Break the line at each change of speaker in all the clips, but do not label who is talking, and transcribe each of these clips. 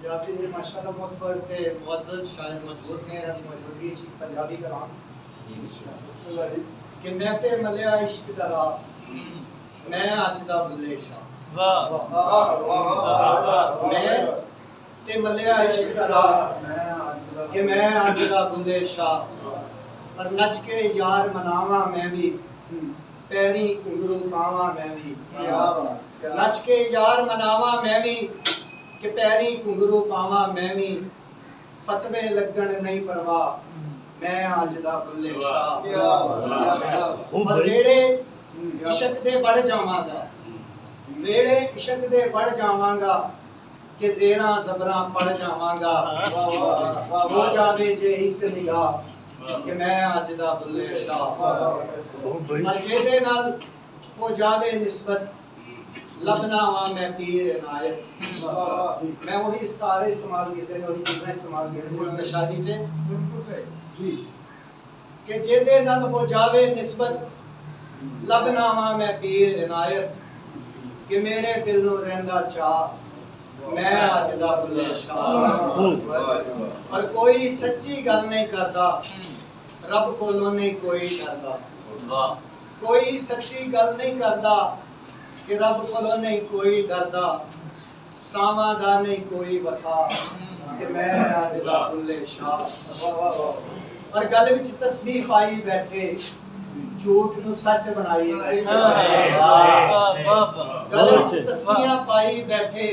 पंजाबी में माशाल्लाह बहुत पढ़ते मुअज़्ज़ज़ शायर मौजूद ने अभी मौजूदगी पंजाबी कलाम कि मैं ते मलिया इश्क दा राह मैं अज दा बुल्ले शाह
वाह
मैं ते मलिया इश्क दा राह कि मैं अज दा बुल्ले शाह पर नच के यार मनावा मैं भी पैरी घुंघरू पावा मैं भी नच के यार मनावा मैं भी कि पैरी घुंघरू पावा मैं भी फतवे लगन नहीं परवाह मैं अज दा बुल्ले शाह और वेड़े इश्क दे बढ़ जावांगा वेड़े इश्क दे बढ़ जावांगा कि ज़ेरा ज़बरा पढ़ जावांगा हो जावे जे एक निगाह कि मैं अज दा बुल्ले शाह पर जेदे नाल हो जावे निस्बत लबना वा मैं पीर इनायत मैं वही इस्तारे इस्तेमाल कीते ने वही चीज़ें इस्तेमाल कीते ने शादी से बिल्कुल सही जी कि जेदे नाल हो जावे निस्बत लबना वा मैं पीर इनायत कि मेरे दिल नु रहंदा चाह मैं अज दा बुल्ले शाह और कोई सच्ची गल नहीं करदा रब कोलों नहीं कोई डरदा कोई सच्ची गल नहीं करदा कि रब कोलों नहीं कोई डरदा सावा दा नहीं कोई वसा कि मैं अज दा बुल्ले शाह और गल विच तस्बीह पाई बैठे झूठ नु सच बनाई गल विच तस्बीहां पाई बैठे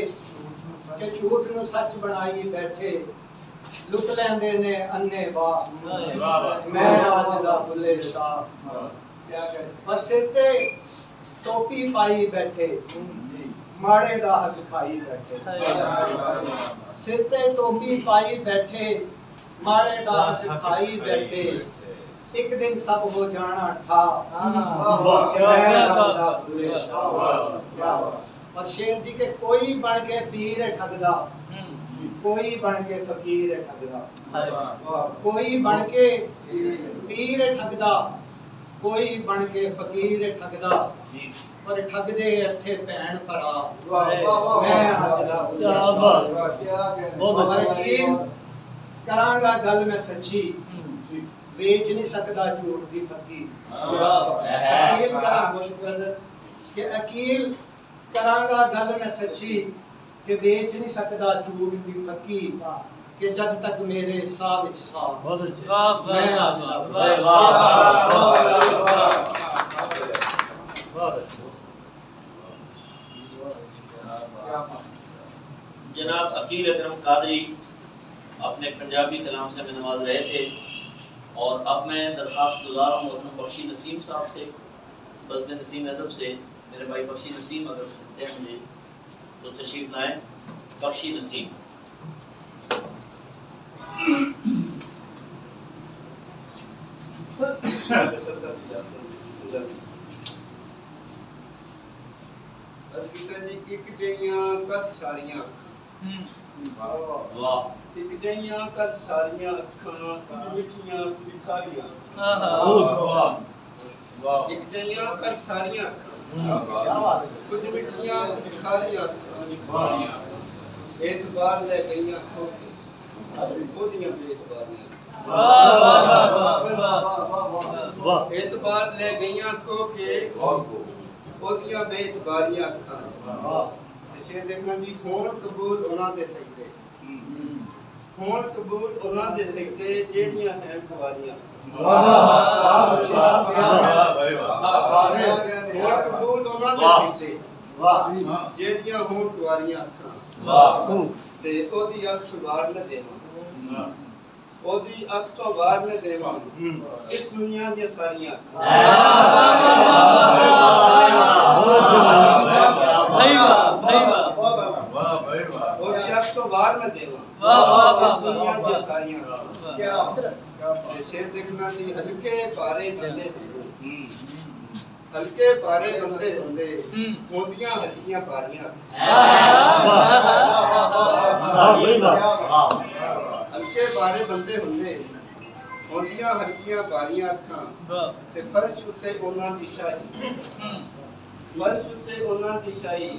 कि झूठ नु सच बनाई बैठे लुट लेंदे ने अन्ने वाह मैं अज दा बुल्ले शाह और सिर ते टोपी पाई बैठे माड़े दा हक खाई बैठे सिर ते टोपी पाई बैठे माड़े दा हक खाई बैठे एक दिन सब हो जाना ठा मैं अज दा बुल्ले शाह और शेर जी के कोई बन के पीर ठगदा कोई बन के फकीर ठगदा कोई बन के पीर ठगदा कोई बन के फकीर ठगदा पर ठगदे इत्थे भैन भरा मैं अज दा बहुत यकीन करांगा गल मैं सच्ची बेच नहीं सकदा झूठ दी फकीर अकील करा शुक्र कि अकील करांगा गल मैं सच्ची कि बेच नहीं सकदा झूठ दी फकी कि जब तक मेरे साह विच साह बहुत अच्छे मैं अज दा
जनाब अकील अकरम कादरी अपने पंजाबी कलाम से हमें नवाज रहे थे और अब मैं दरख्वास्त गुजार हूँ अपने बख्शी नसीम साहब से बज़्म नसीम अदब से मेरे भाई बख्शी नसीम अगर सुनते हैं मुझे तो तशरीफ लाएं बख्शी नसीम
एक जइयां कद सारियां
वाह
एक जइयां कद सारियां अखां कुछ मिठियां कुछ खारियां एक जइयां कद सारियां अखां कुछ मिठियां कुछ खारियां एतबार ले गईयां खोके ओदियां बेतबार ने एतबार ले गईयां खोके ओदियां बेतबारियां अखां शेर देखना जी होण कबूल उन्हां दे सकदे होण कबूल उन्हां दे सकदे जेड़ियां हैं कुवारियां होण कबूल उन्हां दे सकदे जेड़ियां होण कुवारियां अखां ते ओदी अख सुवार न देवां ओदी अख तो वार न देवां इस दुनिया दी सारियां ओदी अख तो वार न देवां इस दुनिया दी सारियां क्या शेर देखना सी हल्के पारे बंदे हल्के पारे बंदे होंदे होंदियां हल्कियां पारियां हल्के पारे बंदे होंदे होंदियां हल्कियां पारियां अखां ते फर्श उत्ते उन्हां दी शाही फर्श उत्ते उन्हां दी शाही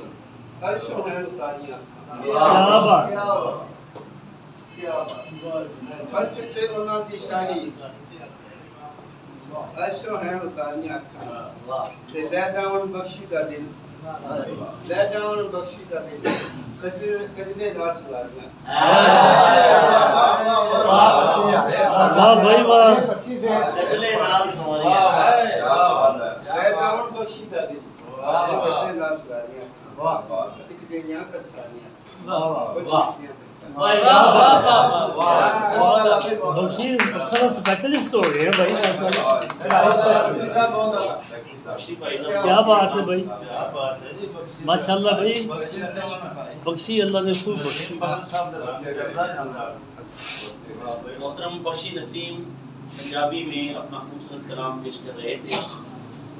अर्शों हैं उतारियां فرش تے انہاں دی شاہی ایسو ہیں اتاریاں اکھاں تے لے جاون بخشی دا دل لے جاون بخشی دا دل کجنے نال سواریاں
واہ بھائی واہ
اگلے نال سواریاں
لے جاون بخشی دا دل کجنے نال سواریاں ایک جیاں کسانیاں
بخشی خاص اسپیشل اسٹوری ہے بھائی کیا بات ہے بھائی ماشاءاللہ بھائی بخشی اللہ نے خوب بخشی
محترم بخشی نسیم پنجابی میں اپنا خوبصورت کلام پیش کر رہے تھے.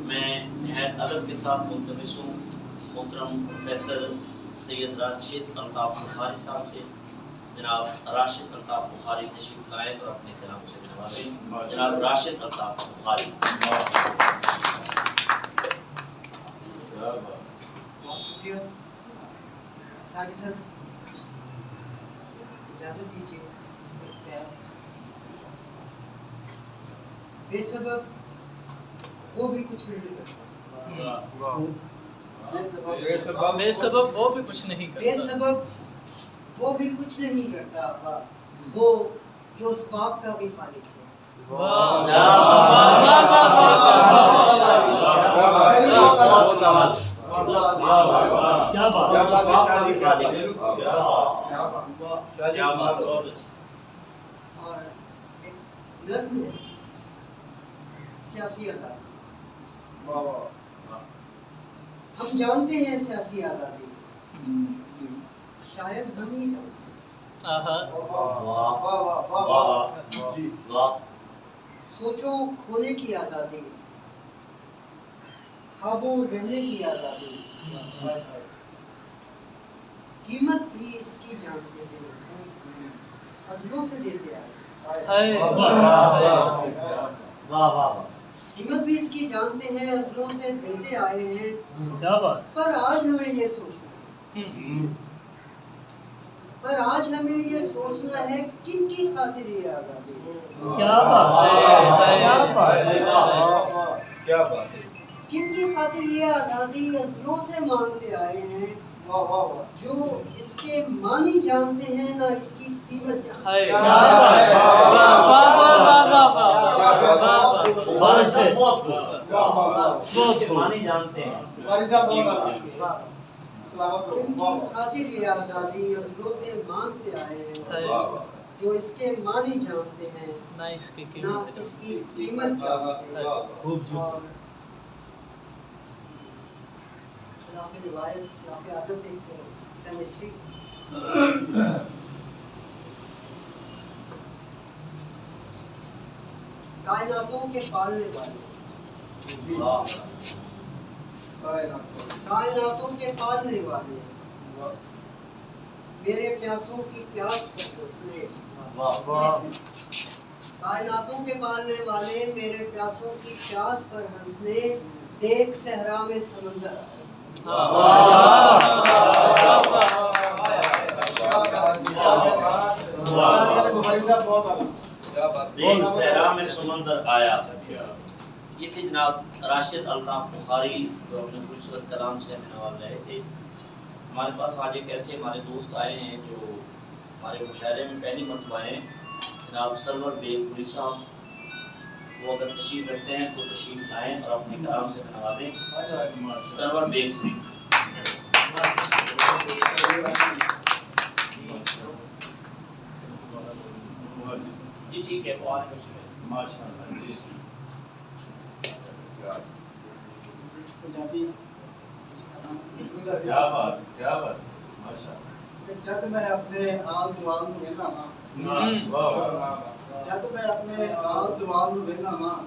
میں نہایت ادب کے ساتھ ملتمس ہوں محترم پروفیسر سید راشد الطاف بخاری صاحب سے جناب راشد الطاف بخاری تشریف لائیں اور اپنے کلام سے نوازیں. جناب راشد الطاف بخاری.
اجازت دیجیے بے سبب وہ بھی کچھ نہیں کرتا
بے سبب وہ بھی کچھ نہیں
بے
کرتا
سبب وہ بھی کچھ نہیں کرتا وہ جو اس باپ کا بھی خالق ہے.
کیا بات
اور ایک نظم ہے سیاسی آزادی. ہم جانتے ہیں سیاسی آزادی شاید ہم ہی جانتے ہیں. سوچوں کھونے کی آزادی خوابوں رہنے کی آزادی قیمت بھی اس کی جانتے ہیں عزلوں سے دیتے آئے. قیمت بھی اس کی جانتے ہیں عزلوں سے دیتے آئے ہیں.
کیا بات
پر آج ہمیں یہ سوچنا ہے کن کی خاطر یہ آزادی ہے.
کیا بات
کیا بات ہے
کن کی خاطر یہ آزادی عزلوں سے مانگتے آئے ہیں جو اس کے معنی جانتے ہیں نہ اس کی قیمت جانتے ہیں. کن کی خاطر یہ آزادی عزلوں سے مانگتے آئے ہیں جو اس کے معنی جانتے ہیں
نہ اس کی
نہ اس کی قیمت جانتے ہیں. خلاف روایت خلاف عادت ایک سیمسٹری کائناتوں کے پالنے والے کائناتوں کے پالنے والے میرے پیاسوں کی پیاس پر ہنسنے. کائناتوں کے پالنے والے میرے پیاسوں کی پیاس پر ہنسنے دیکھ صحرا میں سمندر آئے.
دیکھ صحرا میں سمندر آیا. یہ تھے جناب راشد الطاف بخاری جو اپنے خوبصورت کلام سے ہمیں نواز رہے تھے. ہمارے پاس آج ایک ایسے ہمارے دوست آئے ہیں جو ہمارے مشاعرے میں پہلی مرتبہ آئے ہیں. جناب سرور بیگ پوری صاحب وہ اگر تشریف رکھتے ہیں تو تشریف لائیں اور اپنے کلام سے ہمیں نوازیں. سرور بیگ پوری. جی ٹھیک ہے
جد میں اپنے آل دوال نو وینا ہاں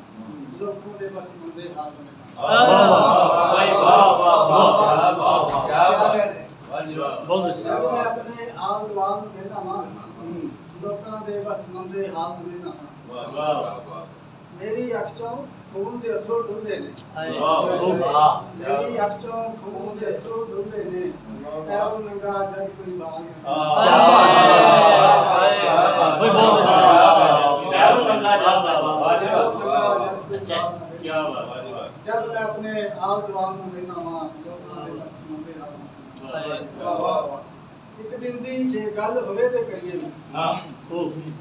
لوکوں دے بس مندے حال میں جد میں اپنے آل دوال نو وینا ہاں لوکاں دے بس مندے حال میں نہ میری اکھ چوں خون دے اتھرو ڈلدے نے میری اکھ چوں خون دے اتھرو ڈلدے نے ایو ننگا جد کوئی بال
भाई बहुत अच्छा
अच्छा
क्या बात
जब मैं अपने आल दुआल में लेना वहाँ लोगों ਦੇ ਮੰਦੇ ਰਹਾਂ ਇੱਕ ਦਿਨ ਦੀ ਜੇ ਗੱਲ ਹੋਵੇ ਤੇ ਕਰੀਏ ਵੀ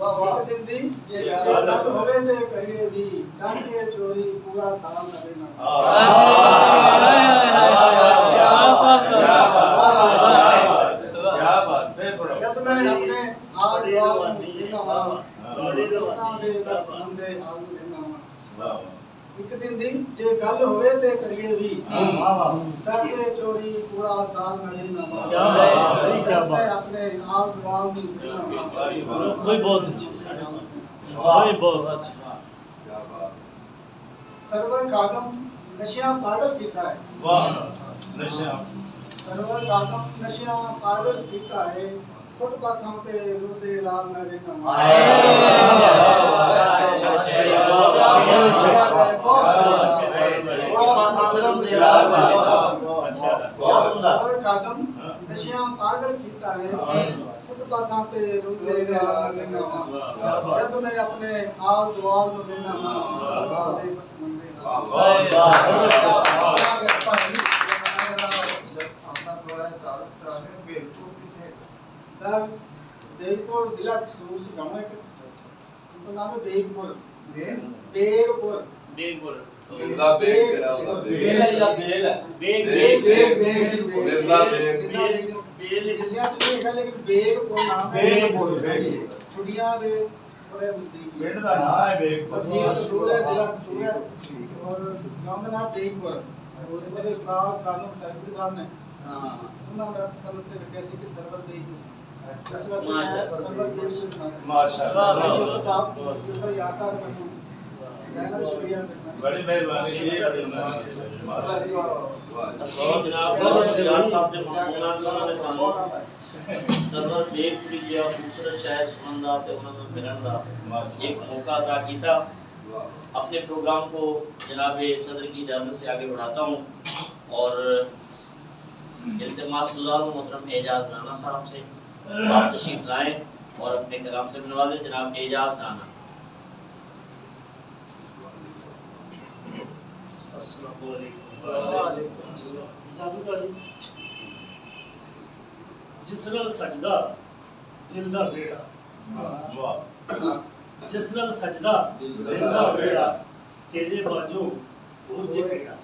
ਵਾਹ ਵਾਹ ਇੱਕ ਦਿਨ ਦੀ ਜੇ ਗੱਲ ਹੋਵੇ ਤੇ ਕਰੀਏ ਵੀ ਡਰ ਕੇ ਚੋਰੀ ਪੂਰਾ ਸਾਲ ਨਾ ਲੈਣਾ ਜਦ ਮੈਂ ਆਪਣੇ ਆਲ ਦੁਆਲ ਨੂੰ ਲੈਣਾ ਵਹਾਂ ਲੋਕਾਂ ਦੇ ਮੰਦੇ ਆਲ ਨੂੰ ਲੈਣਾ ਵਹਾਂ ਇੱਕ ਦਿਨ ਦੀ ਜੇ ਗੱਲ ਹੋਵੇ ਤੇ ਕਰੀਏ ਵੀ ਡਰ ਕੇ ਚੋਰੀ ਪੂਰਾ ਸਾਲ ਨਾ ਲੈਣਾ
क्या बात है क्या
मैं
बात
अपने आल दुआल में
भाई बहुत अच्छी भाई बहुत अच्छा
ਸਰਵਰ ਕਾਦਮ ਨਸ਼ਿਆਂ ਪਾਗਲ ਕੀਤਾ ਹੈ ਸਰਵਰ ਕਾਦਮ ਨਸ਼ਿਆਂ ਪਾਗਲ ਕੀਤਾ ਹੈ ਫੁੱਟਪਾਥਾਂ ਤੇ ਰੋਦੇ ਲਾਲ ਮੈਂ ਰਹਿਣਾ ਸਰਵਰ ਕਾਦਮ ਨਸ਼ਿਆਂ ਪਾਗਲ ਕੀਤਾ ਹੈ ਫੁੱਟਪਾਥਾਂ ਤੇ ਰੋਦੇ ਲਾਲ ਮੈਂ ਰਹਿਣਾ ਜਦ ਮੈਂ ਆਪਣੇ ਆਲ ਦੁਆਲ ਨੂੰ ਲੈਣਾ ਦੇ ਬਸ ਮੰਦੇ सर बेगपुर जिला सूर से गांव है उनका नाम है बेगपुर बेगपुर
बेगपुर
बेगला बेग केड़ा होता बेग या बेल
बेग
बेगला बेग बेल किसिया तो नहीं है लेकिन बेगपुर नाम है बेगपुर छुड़ियां दे बड़े नजदीक पिंड दा नाम है बेगपुर तहसील सूर है जिला सूर है और गांव का नाम बेगपुर और मेरे उस्ताद कानून सेक्रेटरी साहब ने उन्होंने मेरा कल से कैसे कि सर्वर बेगपुर माशाअल्लाह साहब सर यार साहब रहना शुक्रिया
बड़ी मेहरबानी
यार साहब ने उन्होंने सानू सरवर बेगपुरी जिहा खूबसूरत शहर सुनंदा ते उन्होंने मिलन दा एक मौका अता किया। अपने प्रोग्राम को जनाब सदर की इजाज़त से आगे बढ़ाता हूँ और इल्तिमास गुज़ार हूँ मोहतरम एजाज राना साहब से आप तशरीफ लाएं और अपने कलाम से नवाजें। जनाब एजाज राना।
जिस नाल सजदा दिल दा बेड़ा जिस नाल सजदा दिल दा बेड़ा तेरे बाजू हो जे केड़ा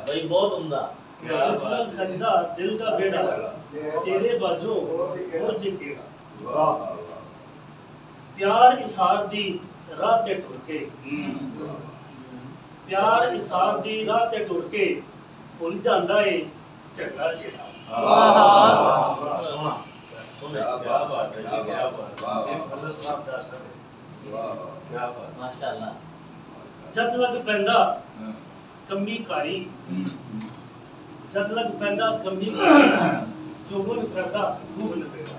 भाई बहुत उम्दा।
जिस नाल सजदा दिल दा बेड़ा तेरे बाजू हो जे केड़ा प्यार इसार दी राह ते टुर के प्यार इसार दी राह ते टुर के भुल जांदा है झगड़ा छेड़ा
सुना
क्या बात है क्या बात
माशाअल्लाह।
जद लग पैंदा कमी कारी जद लग पैंदा कमी कारी जोगन करदा खूब लपेड़ा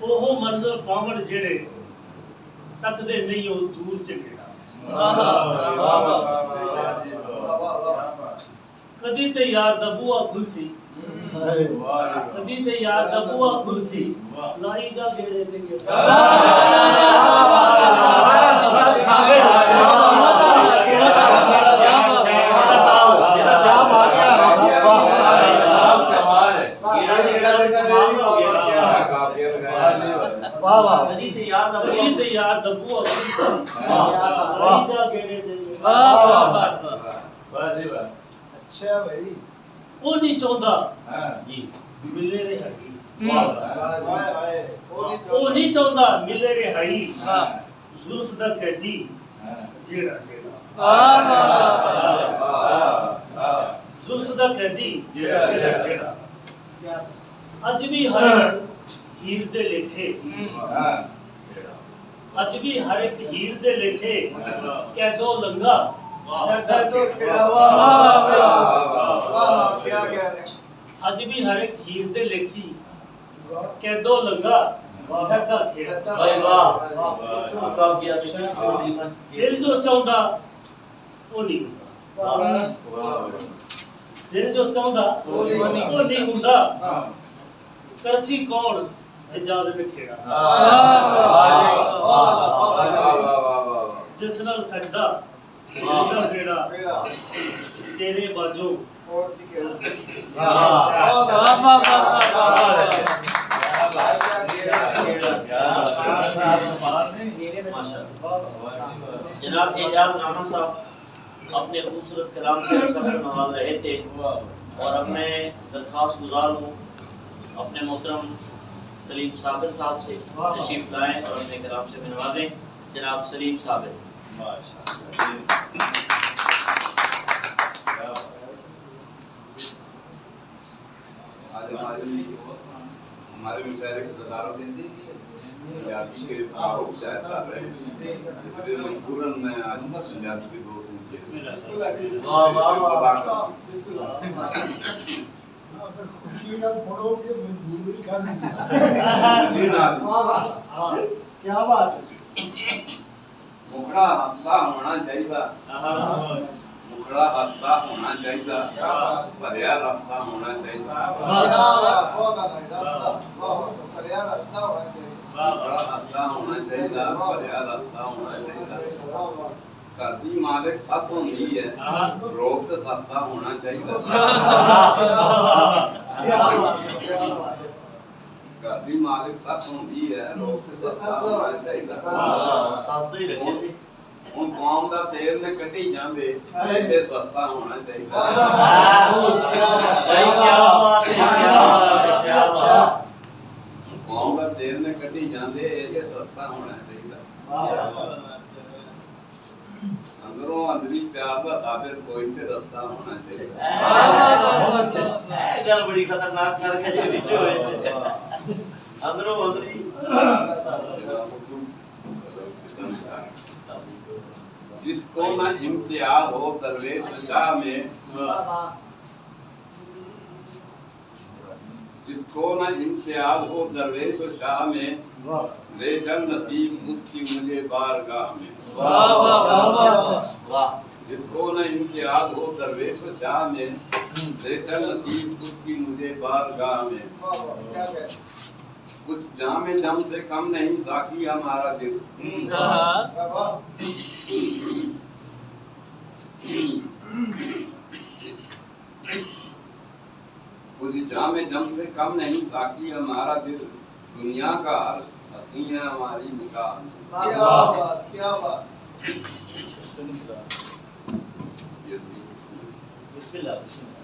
ओहो मंज़िल पावण जेड़े तकदे नहीं हो दूर ते गेड़ा कदी ते यार दा बूआ खुलसी कदी ते यार दा बूआ खुलसी लाई जा गेड़े ते गेड़ा
कदी ते यार दा बूआ खुलसी लाई जा गेड़े ते
अच्छा भाई
वो नहीं चाहता
जी
मिले रे हगी
वाह
वो नहीं चाहता मिले रे हगी जुल्फ दा कैदी जेड़ा जुल्फ दा कैदी जेड़ा अज भी हर हीर दे लेखे अज भी हर एक हीर दे लेखे कैसो लंगा सरदा
तो खेड़ा वाह क्या कह रहे
अज भी हर एक हीर दे लेखी कैदो लंगा सरदा खेड़ा
भाई वाह काफिया से
दिल जो चाहता वो नहीं होता जे जो चाहता वो नहीं हुंदा करसी कौन इजाजत लिखेगा जिस नाल सजदा तेरा तेरे बाजू
जनाब एजाज राना साहब अपने खूबसूरत कलाम से हम सबको नवाज रहे थे और अब मैं दरख्वास्त गुजार हूँ अपने मोहतरम सलीम साबिर साहब से तशरीफ लाएं और अपने कलाम से नवाजें। जनाब सलीम साबिर।
हमारे मुशायरे की सदारत देंगे पंजाबी के तारुफ से कर रहे हैं, इसलिए मजबूरन मैं आज पंजाबी के दो
क्या बात
मुखड़ा हंसता होना चाहिए, मुखड़ा हंसता होना चाहिए, भरिया रास्ता होना चाहिए, मुखड़ा हंसता होना चाहिए, भरिया रास्ता होना चाहिए। करदी मालिक सस होंदी है, रोक ते सस्ता होना चाहिए। करदी मालिक सस होंदी है, रोक ते सस्ता होना चाहिए।
सस्ता ही रखे थे।
ਹੁਣ ਕੌਮ ਦਾ ਤੇਲ ਨੇ ਕੱਢੀ ਜਾਂਦੇ ਤੇ ਸਸਤਾ ਹੋਣਾ ਚਾਹੀਦਾ। ਕੌਮ ਦਾ ਤੇਲ ਨੇ ਕੱਢੀ ਜਾਂਦੇ ਤੇ ਸਸਤਾ ਹੋਣਾ ਚਾਹੀਦਾ। ਅੰਦਰੋਂ ਅੰਦਰੀ ਪਿਆਰ ਦਾ ਸਾਬਿਰ ਕੋਈ ਤੇ ਰਸਤਾ ਹੋਣਾ ਚਾਹੀਦਾ।
ਇਹ ਗੱਲ ਬੜੀ ਖਤਰਨਾਕ ਕਰਕੇ ਜੇ ਵਿੱਚ ਹੋਏ ਅੰਦਰੋਂ ਅੰਦਰੀ
जिसको न इम्तियाज हो दरवेश शाह में, जिसको न इम्तियाज हो दरवेश शाह में, ले चल नसीब उसकी मुझे बारगाह में। जिसको न इम्तियाज हो दरवेश शाह में, ले चल नसीब उसकी मुझे बारगाह में। कुछ जामे जम से कम नहीं साकी हमारा दिल, कुछ जामे जम से कम नहीं साकी हमारा दिल, दुनिया का हर हसी है हमारी निगाह में।
क्या बात क्या बात।
बिस्मिल्लाह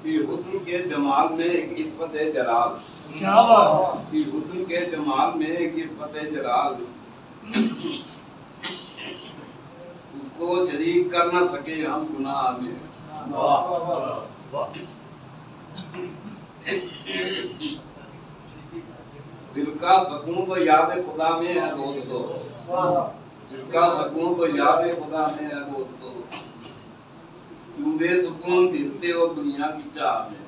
कि हुस्न के जमाल में एक इफ़्फ़त जलाल,
क्या बात
कि हुस्न के जमाल में एक इफ़्फ़त जलाल, उसको शरीक कर न सके हम गुनाह में। दिल का सुकून तो याद खुदा में है दोस्तों, दिल का सुकून तो याद खुदा में है दोस्तों, क्यों बेसुकून फिरते हो दुनिया की चाह में।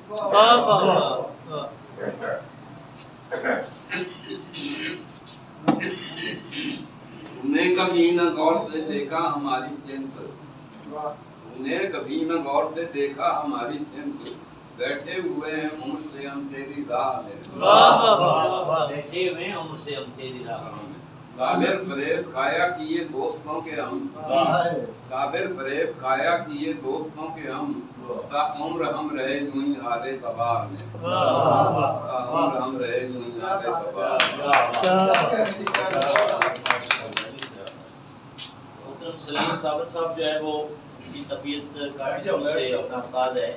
तुमने कभी न गौर से देखा हमारी चिंत, तुमने कभी न गौर से देखा हमारी चिंत, बैठे हुए हैं उम्र से हम तेरी राह में।
बैठे हुए हैं उम्र से हम तेरी राह में।
साबिर फरेब खाया किए दोस्तों के हम, साबिर फरेब खाया किए दोस्तों के हम, ता उम्र हम रहे यूं ही हाले तबाह में। ता उम्र हम रहे यूं ही हाले तबाह में।
मोहतरम सलीम साबिर साहब जो है वो उनकी तबीयत काफी से अपना साज है,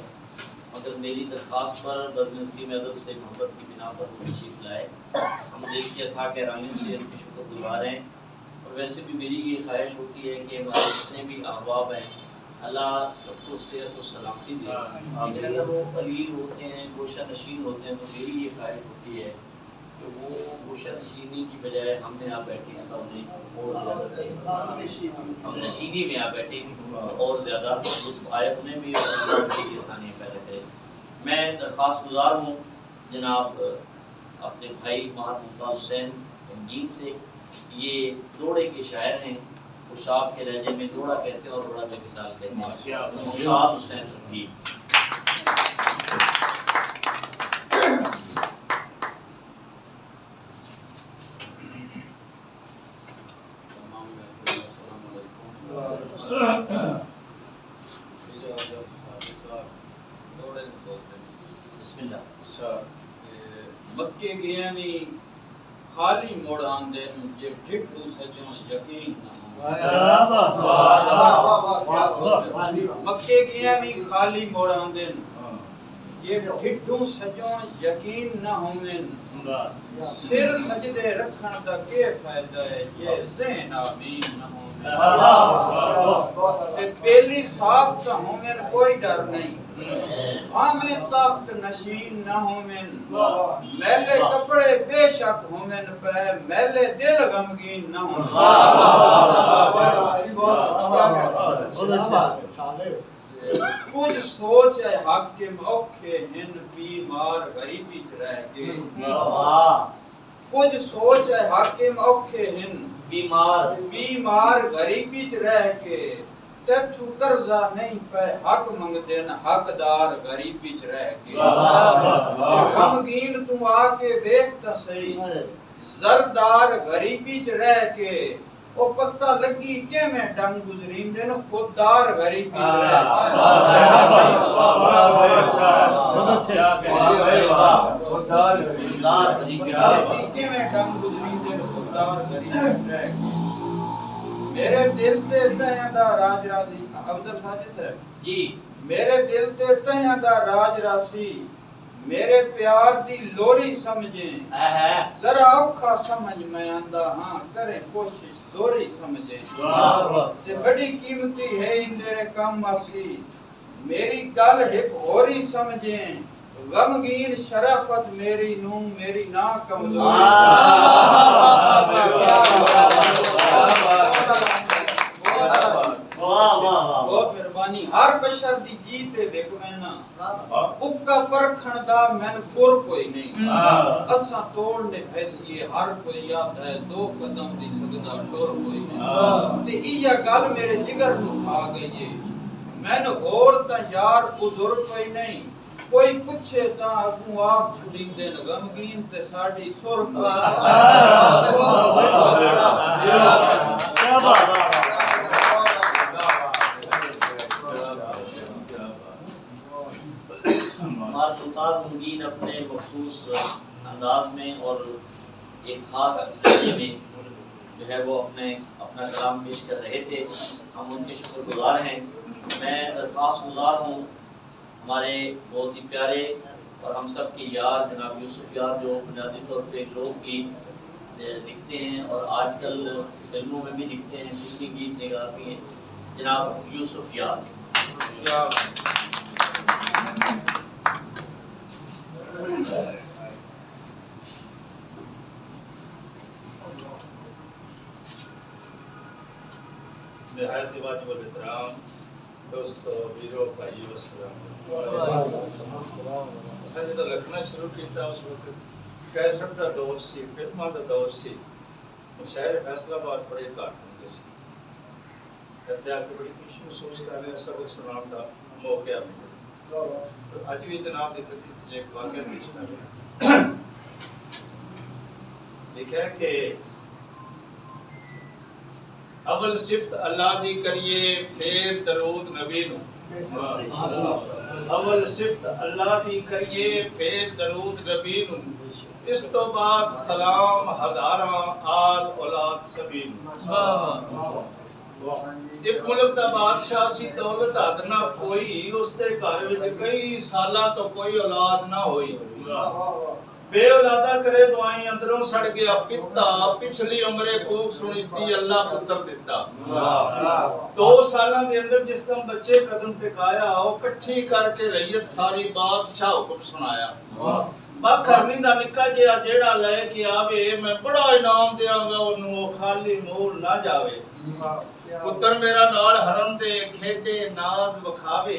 मगर मेरी दरख्वास्त पर बदनसीब अदब से मोहब्बत की बिना पर वो तशरीफ लाए। हम दिल की अथाह गहराइयों से उनके शुक्रगुजार हैं और वैसे भी मेरी ये ख्वाहिश होती है कि हमारे जितने भी अहबाब हैं अल्लाह सबको सेहत और सलामती दे। लेकिन अगर वो कलील होते हैं, गोशा नशीन होते हैं, तो मेरी ये ख्वाहिश होती है कि वो गोशा नशीनी की बजाय हम यहाँ बैठे हैं तो उन्हें और ज़्यादा से हम नशीनी में यहाँ बैठे और ज़्यादा लुत्फ़ आए उन्हें भी और उनकी आसानी पैदा करें। मैं दरख्वास्त गुजार हूँ जनाब अपने भाई महर मुमताज़ हुसैन उमगीन से, ये दोड़े के शायर हैं خوشاب کے لہجے میں دوڑا کہتے ہیں اور بڑا بے مثال کہتے ہیں، ممتاز حسین سنگی۔ بسم اللہ۔
مکے گیا نہیں خالی موڑ آندے یہ ڈھٹو سجوں یقین نہ ہوں۔ مکے گیا نہیں خالی موڑ آندے یہ ڈھٹو سجوں یقین نہ ہوں۔ سر سجدے رکھن دا کے فائدہ ہے یہ ذہن آمین نہ ہوں۔ پہلی صاف تو ہوں کوئی ڈر نہیں، ہمیں تخت نشین نہ ہوں۔ میلے کپڑے بے شک ہوں پہ میلے دل غمگین نہ ہوں۔ کچھ سوچ ہے حق کے موقع ہن بیمار غریبی چ رہ کے، کچھ سوچ ہے حق کے موقع ہن بیمار غریبی چ رہ کے، تیتھو قرضہ نہیں پہ حق منگ دین حقدار غریبی چ رہ کے۔ غمگین تو آ کے دیکھتا صحیح زردار غریبی چ رہ کے، او پتہ لگی کہ میں ڈنگ گزرین دین خوددار غریبی چ رہ کے، میں ڈنگ گزرین دین خوددار غریبی چ رہ کے۔ میرے دل تے تہاں دا راج راضی افضل ساجد صاحب
جی،
میرے دل تے تہاں دا راج راسی، میرے پیار دی لوری سمجھیں، ذرا اوکھا سمجھ میں آندا ہاں کریں کوشش زوری سمجھیں۔ تے بڑی قیمتی ہے اندرے کم آسی، میری گل ایک ہوری سمجھیں، غمگین شرافت میری نو میری نا کمزوری بہت مہربانی۔ ہر بشر دی جیتے دیکھو میں نا اکا پرکھن دا میں گر کوئی نہیں، اساں توڑنے بھیسیے ہر کوئی یاد ہے دو قدم دی سگدا ٹور کوئی نہیں۔ تے ایہ گل میرے جگر تو کھا گئی ہے، میں نے اور تا یار عذر کوئی نہیں، کوئی پوچھے تا اگوں آپ چھڑین دین غمگین تے ساڈی سر کوئی
ممتاز غمگین اپنے مخصوص انداز میں اور ایک خاص لہجے میں جو ہے وہ اپنا کلام پیش کر رہے تھے، ہم ان کے شکر گزار ہیں۔ میں درخواست گزار ہوں ہمارے بہت ہی پیارے اور ہم سب کے یار جناب یوسف یار، جو بنیادی طور پہ لوک گیت لکھتے ہیں اور آج کل فلموں میں بھی لکھتے ہیں، فلمی گیت نگار بھی ہیں، جناب یوسف یار۔
نہایت واجب الاحترام دوستو ویرو بھائیو السلام علیکم۔ سجدہ لکھنا شروع کیتا اس وقت کیسٹ دا دور سی، فلماں دا دور سی، شہر فیصل آباد بڑے گھٹ ہوندے سی، کہتے آ کے بڑی خوشی محسوس کر رہے ہیں، سبق سنان دا موقع ملا۔ تو اج بھی جناب دی خدمت سے ایک واقعہ پیش کر رہے ہیں۔ لکھا ہے کہ اول صفت اللہ دی کریے پھر درود نبی نو، اول صفت اللہ دی کریے پھر درود نبی نو، اس تو بعد سلام ہزاراں آل اولاد سبھی نو۔ ایک ملک دا بادشاہ سی، دولت حد نہ کوئی، اس دے گھر وچ کئی سالاں تو کوئی اولاد نہ ہوئی، بے اولادہ کرے دعائیں اندروں سڑ گیا پتا، پچھلی عمرے کوک سنیتی اللہ پتر دیتا۔ 2 سالاں دے اندر جس طرح بچے قدم ٹکایا، وہ کٹھی کر کے ریت ساری بادشاہ حکم سنایا، کرنی دا نکا جیڑا لے کے آوے میں بڑا انعام دیاں گا انہوں، خالی مول نہ جاوے۔ ਪੁੱਤਰ ਮੇਰਾ ਨਾਲ ਹਰਨ ਦੇ ਖੇਡੇ ਨਾਜ਼ ਵਿਖਾਵੇ,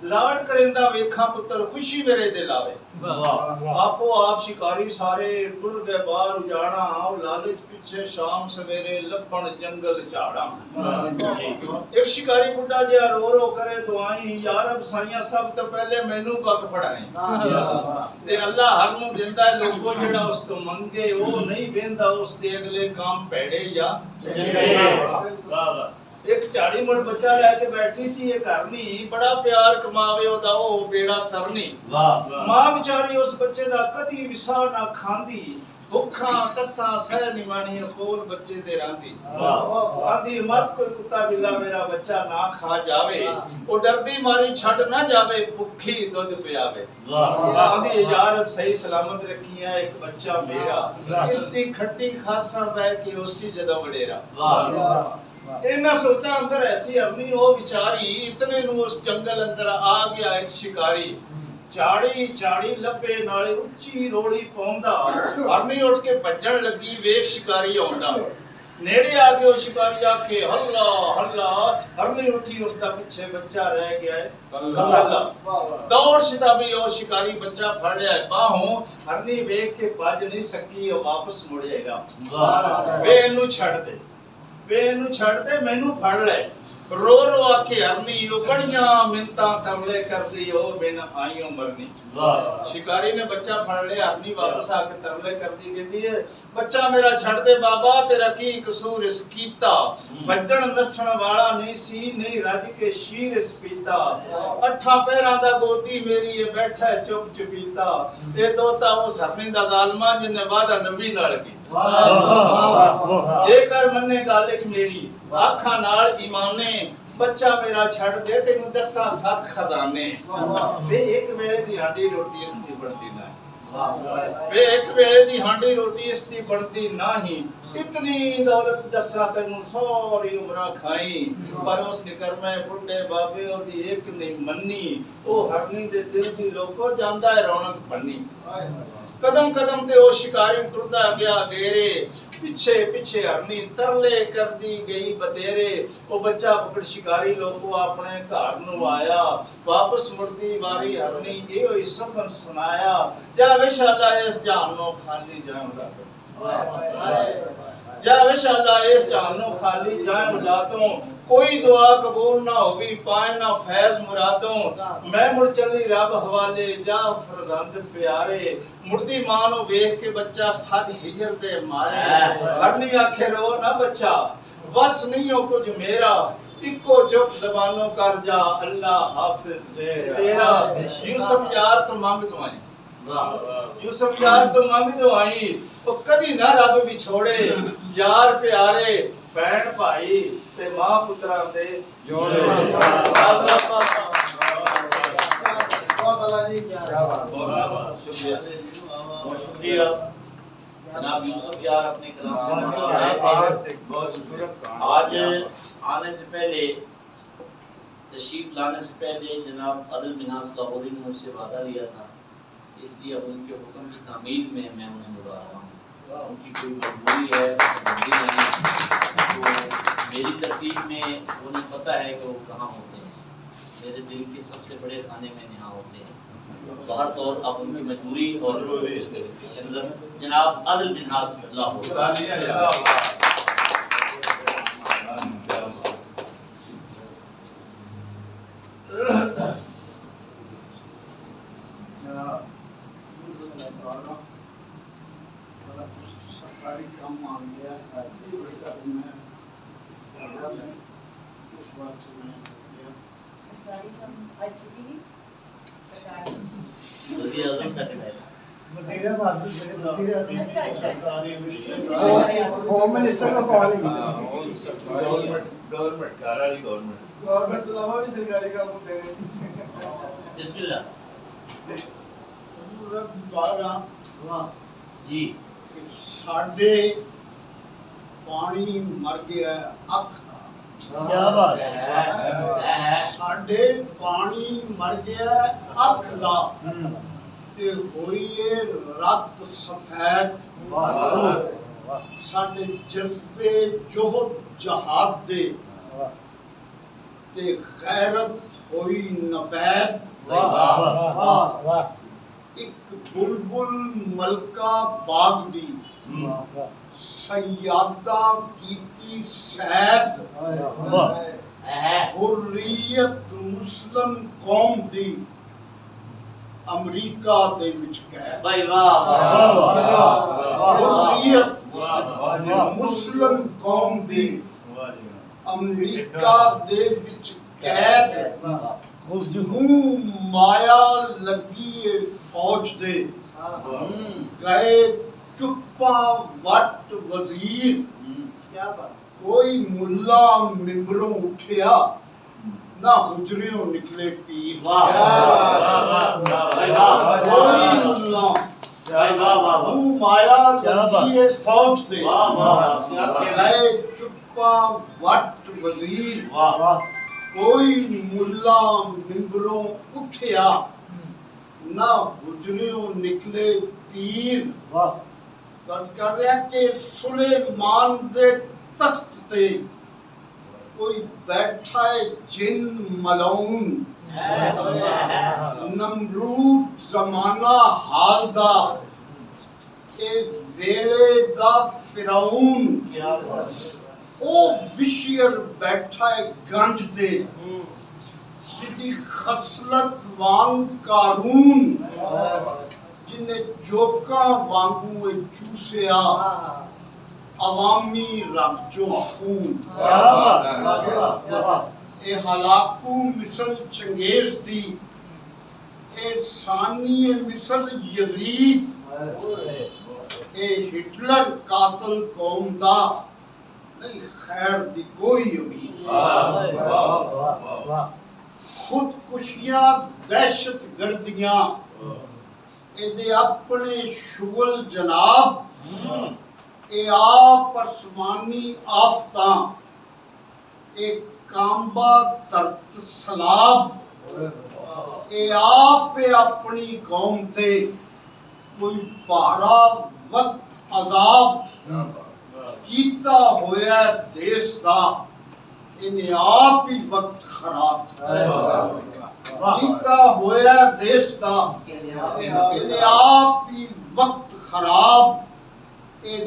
ਲਾਡ ਕਰਿੰਦਾ ਵੇਖਾਂ ਪੁੱਤਰ ਖੁਸ਼ੀ ਮੇਰੇ ਦਿਲ ਆਵੇ। ਆਪੋ ਆਪ ਸ਼ਿਕਾਰੀ ਸਾਰੇ ਟੁਰ ਗਏ ਬਾਹਰ ਉਜਾੜਾ, ਉਹ ਲਾਲਚ ਪਿੱਛੇ ਸ਼ਾਮ ਸਵੇਰੇ ਲੱਭਣ ਜੰਗਲ ਝਾੜਾਂ। ਇੱਕ ਸ਼ਿਕਾਰੀ ਬੁੱਢਾ ਜਿਹਾ ਰੋ ਰੋ ਕਰੇ ਦੁਆਈ, ਯਾਰ ਰਬ ਸਾਈਆਂ ਸਭ ਤੋਂ ਪਹਿਲੇ ਮੈਨੂੰ ਪੱਕ ਫੜਾਈ। ਤੇ ਅੱਲਾ ਹਰ ਨੂੰ ਦਿੰਦਾ ਹੈ ਲੋਕੋ, ਜਿਹੜਾ ਉਸ ਤੋਂ ਮੰਗੇ ਉਹ ਨਹੀਂ ਵੇਂਦਾ, ਉਸ ਦੇ ਅਗਲੇ ਕੰਮ ਭੈੜੇ ਜਾਂ ਚੰਗੇ। ਇੱਕ ਝਾੜੀ ਮੁੜ ਬੱਚਾ ਲੈ ਕੇ ਬੈਠੀ ਸੀ ਇਹ ਕਰਨੀ, ਬੜਾ ਪਿਆਰ ਕਮਾਵੇ ਉਹਦਾ ਉਹ ਬੇੜਾ ਤਰਨੀ। ਮਾਂ ਵਿਚਾਰੀ ਉਸ ਬੱਚੇ ਦਾ ਕਦੀ ਵਿਸਾ ਨਾ ਖਾਂਦੀ, ਭੁੱਖਾਂ ਤੱਸਾਂ ਸਹਿ ਨਿਮਾਣੀ ਕੋਲ ਬੱਚੇ ਦੇ ਰਾਂਦੀ। ਆਂਦੀ ਮਤ ਕੋਈ ਕੁੱਤਾ ਬਿੱਲਾ ਮੇਰਾ ਬੱਚਾ ਨਾ ਖਾ ਜਾਵੇ, ਉਹ ਡਰਦੀ ਮਾਰੀ ਛੱਡ ਨਾ ਜਾਵੇ, ਭੁੱਖੀ ਦੁੱਧ ਪਿਆਵੇ। ਆਂਦੀ ਯਾਰ ਸਹੀ ਸਲਾਮਤ ਰੱਖੀ ਹੈ ਇੱਕ ਬੱਚਾ ਮੇਰਾ, ਇਸ ਦੀ ਖੱਟੀ ਖਾਸਾਂ ਬਹਿ ਕੇ ਉਸੀ ਜਦੋਂ ਵਡੇਰਾ। ਇਹਨਾਂ ਸੋਚਾਂ ਅੰਦਰ ਐਸੀ ਅਰਨੀ ਉਹ ਵਿਚਾਰੀ, ਇਤਨੇ ਨੂੰ ਉਸ ਜੰਗਲ ਅੰਦਰ ਆ ਗਿਆ ਇੱਕ ਸ਼ਿਕਾਰੀ। ਝਾੜੀ ਝਾੜੀ ਲੱਭੇ ਨਾਲੇ ਉੱਚੀ ਰੋਲੀ ਪਾਉਂਦਾ, ਅਰਨੀ ਉੱਠ ਕੇ ਭੱਜਣ ਲੱਗੀ ਵੇਖ ਸ਼ਿਕਾਰੀ ਆਉਂਦਾ। ਨੇੜੇ ਆ ਕੇ ਉਹ ਸ਼ਿਕਾਰੀ ਆਖੇ ਹੱਲਾ ਹੱਲਾ, ਅਰਨੀ ਉੱਠੀ ਉਸ ਦਾ ਪਿੱਛੇ ਬੱਚਾ ਰਹਿ ਗਿਆ ਹੈ ਕੱਲਾ। ਦੌੜ ਸ਼ਿਤਾਬੀ ਉਹ ਸ਼ਿਕਾਰੀ ਬੱਚਾ ਫੜ ਲਿਆ ਬਾਹੋਂ, ਅਰਨੀ ਵੇਖ ਕੇ ਭੱਜ ਨਹੀਂ ਸਕੀ, ਉਹ ਵਾਪਸ ਮੁੜੇਗਾ। ਵੇ ਇਹਨੂੰ ਛੱਡ ਦੇ, ਵੇ ਇਹਨੂੰ ਛੱਡ ਦੇ, ਮੈਨੂੰ ਫੜ ਲੈ। ਰੋ ਰੋ ਆਖੇ ਹਰਨੀ, ਉਹ ਬੜੀਆਂ ਮਿੰਤਾਂ ਤਰਲੇ ਕਰਦੀ, ਉਹ ਬਿਨ ਆਈਓ ਮਰਨੀ। ਸ਼ਿਕਾਰੀ ਨੇ ਬੱਚਾ ਫੜ ਲਿਆ, ਹਰਨੀ ਵਾਪਸ ਆ ਕੇ ਤਰਲੇ ਕਰਦੀ, ਕਹਿੰਦੀ ਹੈ ਬੱਚਾ ਮੇਰਾ ਛੱਡ ਦੇ ਬਾਬਾ, ਤੇਰਾ ਕੀ ਕਸੂਰ ਇਸ ਕੀਤਾ। ਭੱਜਣ ਨੱਸਣ ਵਾਲਾ ਨਹੀਂ ਸੀ, ਨਹੀਂ ਰੱਜ ਕੇ ਸ਼ੀਰ ਇਸ ਪੀਤਾ। ਅੱਠਾਂ ਪੈਰਾਂ ਦਾ ਗੋਦੀ ਮੇਰੀ ਇਹ ਬੈਠਾ ਚੁੱਪ ਚੁਪੀਤਾ। ਇਹ ਦੋਤਾ ਉਸ ਹਰਨੀ ਦਾ ਜ਼ਾਲਮਾ ਜਿਨੇ ਵਾਦਾ ਨਬੀ ਨਾਲ ਕੀਤਾ। ਜੇਕਰ ਮੰਨੇ ਗੱਲ ਇੱਕ ਮੇਰੀ, ਆਖਾਂ ਨਾਲ ਈਮਾਨੇ, ਬੱਚਾ ਮੇਰਾ ਛੱਡ ਦੇ, ਤੈਨੂੰ ਦੱਸਾਂ 7 ਖਜ਼ਾਨੇ। ਵੇ ਇੱਕ ਵੇਲੇ ਦੀ ਹਾਂਡੀ ਰੋਟੀ ਇਸ ਦੀ ਬਣਦੀ ਨਾ, ਵੇ ਇੱਕ ਵੇਲੇ ਦੀ ਹਾਂਡੀ ਰੋਟੀ ਇਸ ਦੀ ਬਣਦੀ ਨਹੀਂ। ਇਤਨੀ ਦੌਲਤ ਦੱਸਾਂ ਤੈਨੂੰ ਸਾਰੀ ਉਮਰਾਂ ਖਾਈ, ਪਰ ਉਸ ਨਿਕਰਮੇ ਬੁੱਢੇ ਬਾਬੇ ਉਹਦੀ ਇੱਕ ਨਹੀਂ ਮੰਨੀ। ਉਹ ਹਰਨੀ ਦੇ ਦਿਲ ਦੀ ਲੋਕੋ ਜਾਂਦਾ ਹੈ ਰੌਣਕ ਬੰਨੀ। ਕਦਮ ਕਦਮ ਤੇ ਉਹ ਸ਼ਿਕਾਰੀ ਟੁਰਦਾ ਗਿਆ ਗੇਰੇ, ਪਿੱਛੇ ਪਿੱਛੇ ਹਰਨੀ ਤਰਲੇ ਕਰਦੀ ਗਈ ਬਤੇਰੇ। ਉਹ ਬੱਚਾ ਪਕੜ ਸ਼ਿਕਾਰੀ ਲੋਕੋ ਆਪਣੇ ਘਰ ਨੂੰ ਆਇਆ, ਵਾਪਸ ਮੁੜਦੀ ਵਾਰੀ ਹਰਨੀ ਇਹੋ ਹੀ ਸਫਰ ਸੁਣਾਇਆ। ਜਾ ਵਿਸ਼ਾਲਾ ਇਸ ਜਾਨ ਨੂੰ ਖਾਲੀ ਜਾਉਂਦਾ, ਜਾ ਵਿਸ਼ਾਲਾ ਇਸ ਜਾਨ ਨੂੰ ਖਾਲੀ ਜਾਉਂਦਾ ਤੋਂ, कोई दुआ कबूल ना होगी पाए ना फैज मुरादों। मैं मुड़ चली रब हवाले जा फरजंद प्यारे। मुर्दी मां नु वेख के बच्चा सद हिजर दे मारे। हरनी आखे रो ना बच्चा बस नहीं हो कुछ मेरा, इको चुप ज़बानों कर जा अल्लाह हाफिज तेरा। यूसुफ यार तो मांग तो आई, यूसुफ यार तो मांग तो आई, तो कदी ना रब भी छोड़े। यार प्यारे भैन भाई ते मां पुत्रा दे जोड़े।
बहुत शुक्रिया जनाब यूसुफ यार अपने कलाम से। आज आने से पहले, तशरीफ लाने से पहले जनाब अदल मिनास लाहौरी ने मुझसे वादा लिया था, इसलिए अब उनके हुक्म की तामील में मैं उन्हें बुला रहा हूँ। उनकी कोई मजबूरी है, तो मेरी तरतीब में उन्हें पता है कि वो कहाँ होते हैं। मेरे दिल के सबसे बड़े खाने में यहाँ होते हैं। बाहर तौर अब उनकी मजबूरी और उसके अंदर जनाब अदल मिनास लाहौरी।
सरकारी काम मान गया मैं उस बात से मैं
सरकारी काम आज चुकी नहीं सरकारी
वज़ीर आज़म तक है।
होम मिनिस्टर का कॉल
गवर्नमेंट कारवाई
गवर्नमेंट तो लवा भी सरकारी काम होते हैं।
बिस्मिल्लाह जी।
साडे पानी मर गया अख
क्या बात है।
साडे पानी मर गया अख दा ते होई है रत सफेद। साडे जज्बे जोहद जहाद दे تے غیرت ہوئی نبید ایک بلبل ملکہ باغ دی سیادہ کیتی سید حریت مسلم قوم دی امریکہ دے وچ قید
بھائی واہ
حریت مسلم قوم دی امریکہ دے وچ قید منہ مایا لگی فوج دے گئے چپا وٹ وزیر کوئی ملا ممبروں اٹھیا نہ حجریوں نکلے پیر کوئی ملا منہ مایا لگی فوج دے گئے چپا وٹ وزیر کوئی ملا ممبروں اٹھیا نہ حجریوں نکلے پیر کر رہا کہ سلیمان دے تخت تے کوئی بیٹھا ہے جن ملعون نمرود زمانہ حال دا اے ویلے دا فرعون او بشیر بیٹھا ہے گنج تے جدی خصلت وانگ قارون جنہیں جوکاں وانگو چوسیا عوامی رکھ جو خون اے ہلاکو مثل چنگیز دی اے ثانی مثل یزید اے ہٹلر قاتل قوم دا نہیں خیر دی کوئی امید خودکشیاں دہشت گردیاں اے دے اپنے شغل جناب اے آپ آسمانی آفتاں اے کامبا ترت سلاب اے آپ اپنی قوم تے کوئی بارا وقت عذاب کیتا ہویا دیس دا انہیں آپ ہی وقت خراب کیتا ہویا دیس دا انہیں آپ ہی وقت خراب اے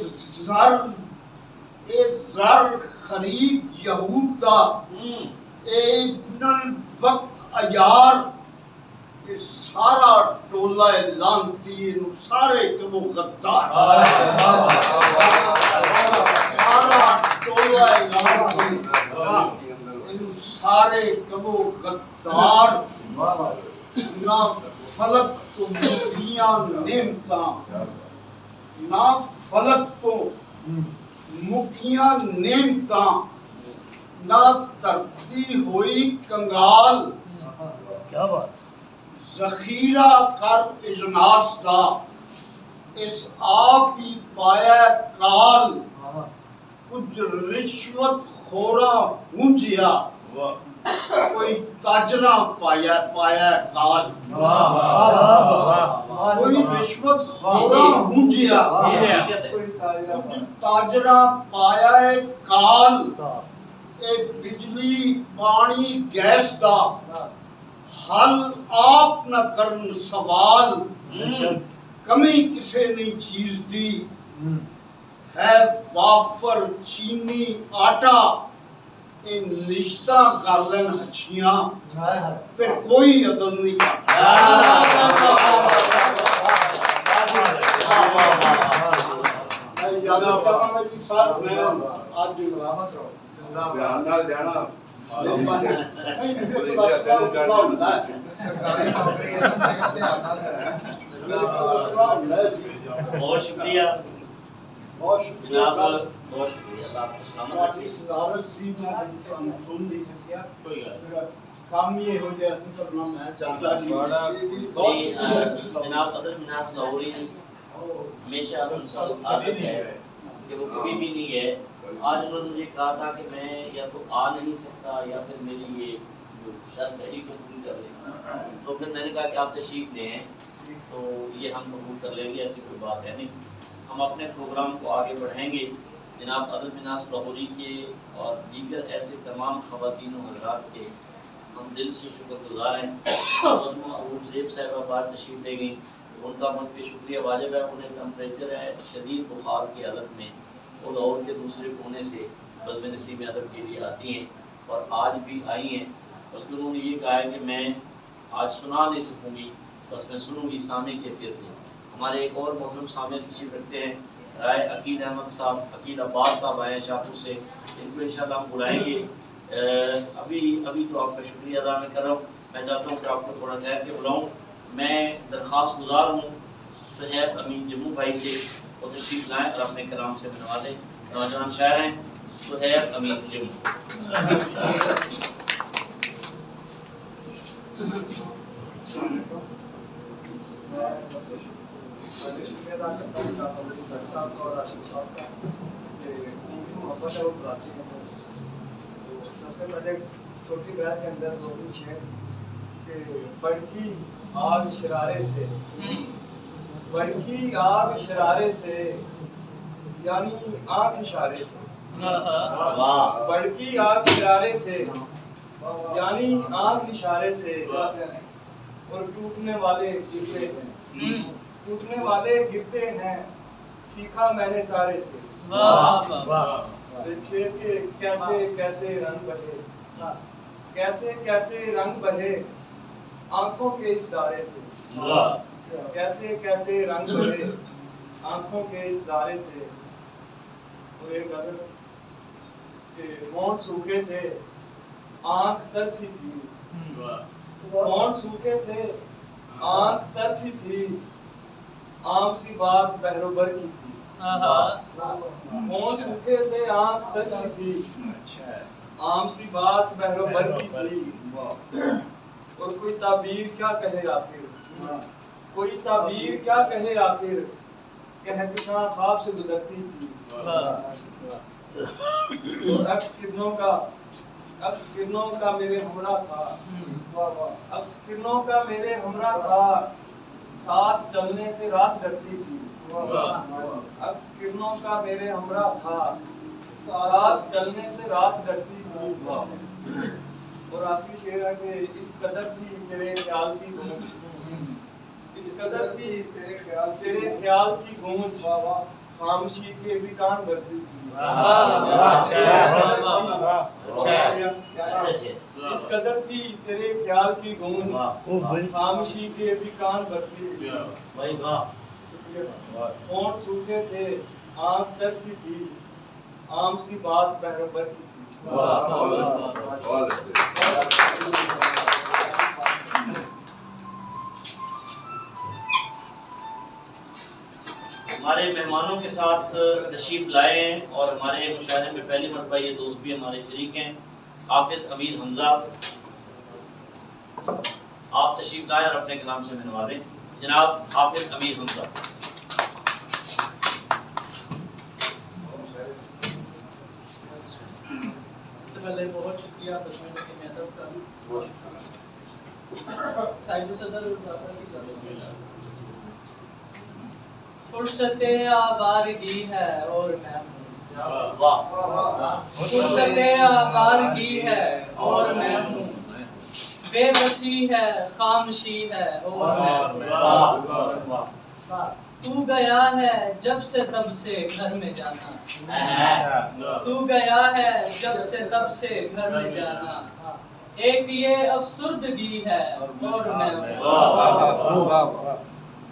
زر خرید یہود دا اے ابن الوقت ایار اے سارا ٹولہ لانتی انہوں سارے کبو غدار سارا ٹولہ لانتی انہوں سارے کبو غدار نہ فلک تو مکیاں نعمتاں نہ فلک تو مکیاں نعمتاں نہ ترتی ہوئی کنگال
کیا بات
ذخیرہ کر اجناس دا اس آپ ہی پایا کال کچھ رشوت خورا ہونجیا کوئی تاجرہ پایا کال کوئی رشوت خورا ہونجیا کچھ تاجرہ پایا کال ایک بجلی پانی گیس دا حل آپ نہ کرن سوال کمی کسے نہیں چیز دی ہے وافر چینی آٹا ان لشتہ کر لین ہچیاں پھر کوئی عدل نہیں کرتا میں آج سلامت رہو
بہت شکریہ
بہت
جناب
شکریہ
بہت شکریہ اللہ آپ کو سلامت
آپ کی
رکھے
صدارت سی میں سن نہیں سکیا
کوئی گل
کام یہ ہو جائے کرنا میں جانتا
نہیں جناب قدر مناس لاہوری ہمیشہ عادت ہے کہ وہ کبھی بھی نہیں ہے آج انہوں نے مجھے کہا تھا کہ میں یا تو آ نہیں سکتا یا پھر میری یہ جو شرط ہے کو پوری کر لیں تو پھر میں نے کہا کہ آپ تشریف لے ہیں تو یہ ہم قبول کر لیں گے ایسی کوئی بات ہے نہیں ہم اپنے پروگرام کو آگے بڑھائیں گے جناب عدل مناس لاہوری کے اور دیگر ایسے تمام خواتین و حضرات کے ہم دل سے شکر گزار ہیں۔ محترمہ عروج زیب صاحبہ بار تشریف لے گئیں، ان کا مجھ پہ شکریہ واجب ہے۔ انہیں ٹمپریچر ہے، شدید بخار کی حالت میں وہ لاہور کے دوسرے کونے سے بزم نسیم ادب کے لیے آتی ہیں اور آج بھی آئی ہیں، بلکہ انہوں نے یہ کہا ہے کہ میں آج سنا نہیں سکوں گی، بس میں سنوں گی سامع کی حیثیت سے۔ ہمارے ایک اور محترم سامع تشریف رکھتے ہیں، رائے عقیل احمد صاحب، عقیل عباس صاحب آئے ہیں شاہپور سے، ان کو انشاءاللہ ہم بلائیں گے۔ ابھی تو آپ کا شکریہ ادا میں کر رہا ہوں، میں چاہتا ہوں کہ آپ کو تھوڑا ٹھہر کے بلاؤں۔ میں درخواست گزار ہوں صہیب امین جموں بھائی سے، وہ تشریف لائیں اور اپنے کلام سے نوازیں۔ نوجوان شاعر ہیں صہیب امین جموں۔
سب سے شکریہ ادا کرتا ہوں جناب عبدالعزیز سر صاحب کا اور راشد صاحب کا کہ ان کی محبت ہے وہ بلاتے ہیں۔ تو سب سے پہلے چھوٹی بیان کے اندر دو تین شعر کہ بڑکی آگ شرارے سے، بڑکی آگ شرارے سے یعنی آنکھ اشارے سے، بڑکی آگ شرارے سے یعنی آنکھ اشارے سے، اور ٹوٹنے والے گرتے ہیں، ٹوٹنے والے گرتے ہیں، سیکھا میں نے تارے سے۔ شعر کے کیسے کیسے رنگ بہے، کیسے کیسے رنگ بہے آنکھوں کے اس دارے سے، کیسے کیسے رنگ بہے آنکھوں کے اس دارے سے۔ اور ایک غزل کہ ہونٹ سوکھے تھے آنکھ ترسی تھی، ہونٹ سوکھے تھے آنکھ ترسی تھی، عام سی بات بحر و بر کی تھی، ہونٹ سوکھے تھے آنکھ ترسی تھی، عام سی بات بحر و بر کی تھی، اور کوئی تعبیر کیا کہے آخر، کوئی تعبیر کیا کہے آخر، کہکشاں خواب سے گزرتی تھی، اور عکس کرنوں کا میرے ہمراہ تھا، عکس کرنوں کا میرے ہمراہ تھا، ساتھ چلنے سے رات ڈرتی تھی، عکس کرنوں کا میرے ہمراہ تھا، ساتھ چلنے سے رات ڈرتی تھی۔ اور آخری شعر ہے کہ اس قدر تھی تیرے خیال کی گونج، اس قدر تھی تیرے خیال کی گونج، خاموشی کے بھی کان بھرتی تھی، اس قدر تھی تیرے خیال کی گونج، خاموشی کے بھی کان بھرتی تھی۔ ہونٹ سوکھے تھے آنکھ ترسی تھی، عام سی بات بحر و بر کی تھی۔
ہمارے مہمانوں کے ساتھ تشریف لائے ہیں اور ہمارے مشاہدے میں پہلی مرتبہ یہ دوست بھی ہمارے شریک ہیں، حافظ امین حمزہ، آپ تشریف لائیں اور اپنے کلام سے نوازیں۔ جناب حافظ امین حمزہ۔
سب سے پہلے بہت شکریہ بزم نسیم ادب کا، صاحب صدر فرصت آوارگی ہے اور میں ہوں، فرصت آوارگی ہے اور میں ہوں، بے بسی ہے خاموشی ہے اور میں ہوں، تو گیا ہے جب سے تب سے گھر میں جانا، تو گیا ہے جب سے تب سے گھر میں جانا، ایک یہ افسردگی ہے اور میں ہوں،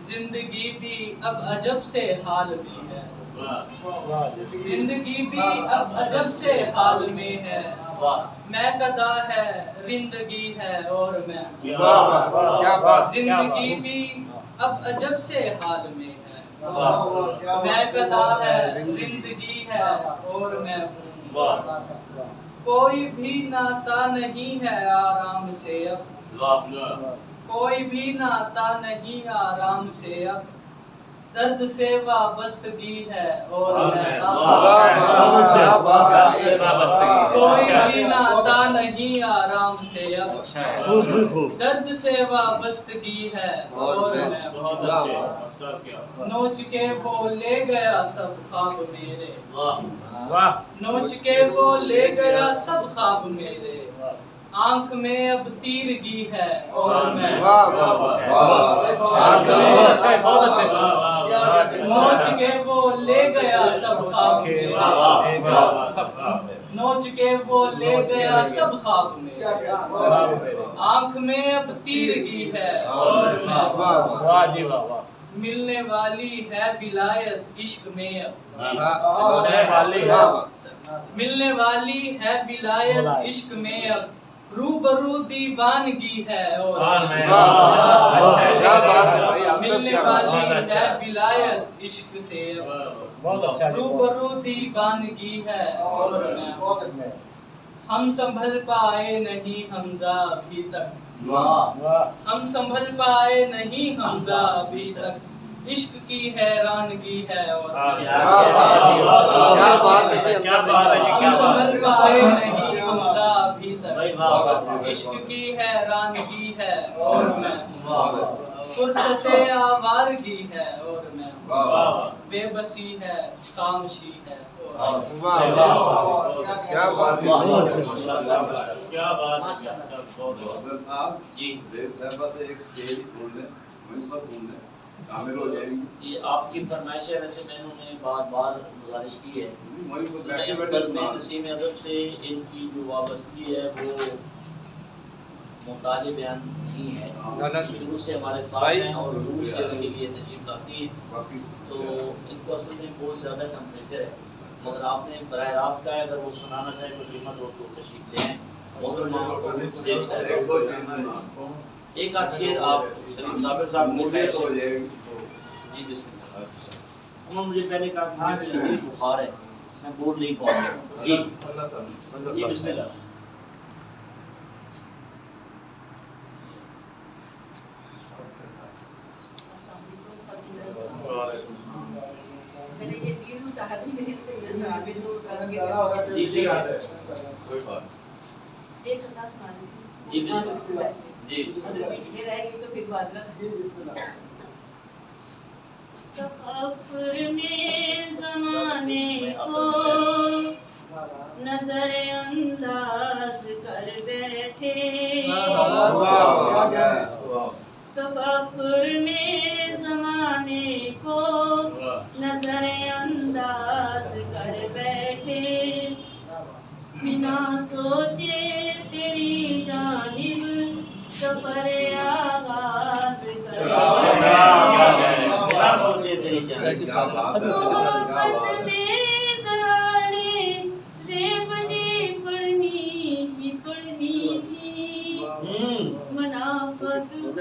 زندگی بھی اب عجب سے حال میں ہے، زندگی بھی اب عجب سے حال میں ہے، میں قدا ہے رندگی ہے اور میں، زندگی بھی اب عجب سے حال میں ہے، میں قدا ہے رندگی ہے اور میں ہوں، کوئی بھی ناتا نہیں ہے آرام سے اب، کوئی بھی ناتا نہیں آرام سے اب، درد سے وابستگی ہے اور میں کوئی بھی ناتا نہیں آرام سے اب درد سے وابستگی ہے اور میں نوچ کے وہ لے گیا سب خواب میرے نوچ کے وہ لے گیا سب خواب میرے آنکھ میں اب تیرگی ہے اور میں نوچ کے وہ لے گیا سب خواب میرے نوچ کے وہ لے گیا سب خواب میرے آنکھ میں اب تیرگی ہے اور میں ملنے والی ہے ولایت عشق میں اب ملنے والی ہے ولایت عشق میں اب روبرو دیوانگی ہے اور ملنے والی ہے ولایت عشق سے روبرو دیوانگی ہے اور ہم سنبھل پائے نہیں حمزہ ابھی تک ہم سنبھل پائے نہیں حمزہ ابھی تک عشق کی حیرانگی ہے اور ہم سنبھل پائے نہیں حمزہ ابھی تک عشق کی حیرانگی ہے اور میں فرصت آوارگی ہے اور میں بے بسی ہے خاموشی ہے
کیا بات ہے
کیا بات ہے جی یہ آپ کی فرمائش ہے ویسے میں نے بار بار گزارش کی ہے نسیم ادب سے ان کی جو وابستگی ہے وہ مطالعے بیان نہیں ہے شروع سے ہمارے ساتھ ہیں اور روس سے اس کے لیے تشریف لاتی ہے تو ان کو اصل میں بہت زیادہ ٹمپریچر ہے مگر آپ نے براہ راست کا ہے اگر وہ سنانا چاہے کوئی خدمت ہو تو تشریف لے آئیں ایک آدھ شعر آپ سلیم صابر صاحب نے جی بسم اللہ انہوں نے مجھے پہلے کہا کہ مجھے شدید بخار ہے میں بول نہیں پاؤں گا جی جی بسم اللہ جی
تفکر میں زمانے کو نظر انداز کر بیٹھے تفکر میں زمانے کو نظر انداز کر بیٹھے بنا سوچے تیری جانب سفر آغاز کر محبت میں داڑے زیب جی پڑھنی ہی پڑھنی تھی منافق خود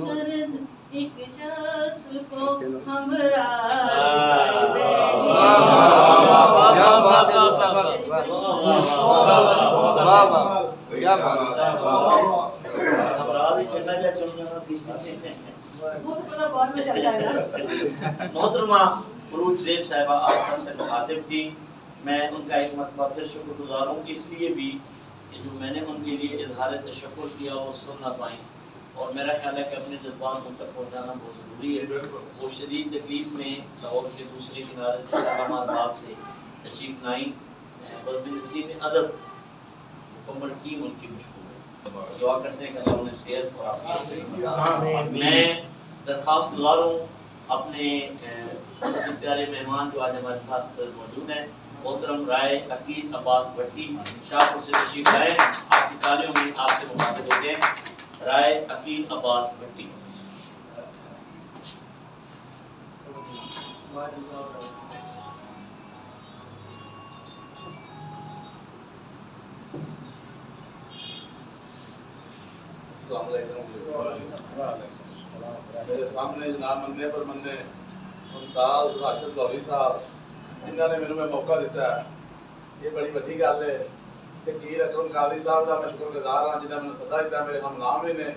غرض ایک شخص کو ہمراہ
محترمہ عروج زیب صاحبہ آپ سب سے مخاطب تھی میں ان کا ایک مرتبہ پھر شکر گزار ہوں اس لیے بھی کہ جو میں نے ان کے لیے اظہار تشکر کیا وہ سن نہ پائیں اور میرا خیال ہے کہ اپنے جذبات ان تک پہنچانا بہت ضروری ہے وہ شدید تکلیف میں لاہور کے دوسرے کنارے سے علامات باغ سے تشریف لائیں بزم نسیم ادب مکمل ٹیم ان کی مشکور ہے دعا کرتے ہیں کہ اللہ انہیں صحت اور عافیت سے میں درخواست گزار ہوں اپنے پیارے مہمان جو آج ہمارے ساتھ موجود ہیں محترم رائے عقیل عباس بھٹی شاہپور سے تشریف لائے آپ کی تالیوں میں آپ سے مخاطب ہوتے ہیں رائے عقیل عباس بھٹی
السلام علیکم میرے سامنے جناب مننے پر مننے ممتاز راشد گوری صاحب انہوں نے میرے موقع دیتا ہے یہ بڑی بڑی گل ہے کہ کیر اکرم قادری صاحب کا میں شکر گزار ہوں جنہوں نے صدا دیتا میرے ہم نام بھی نے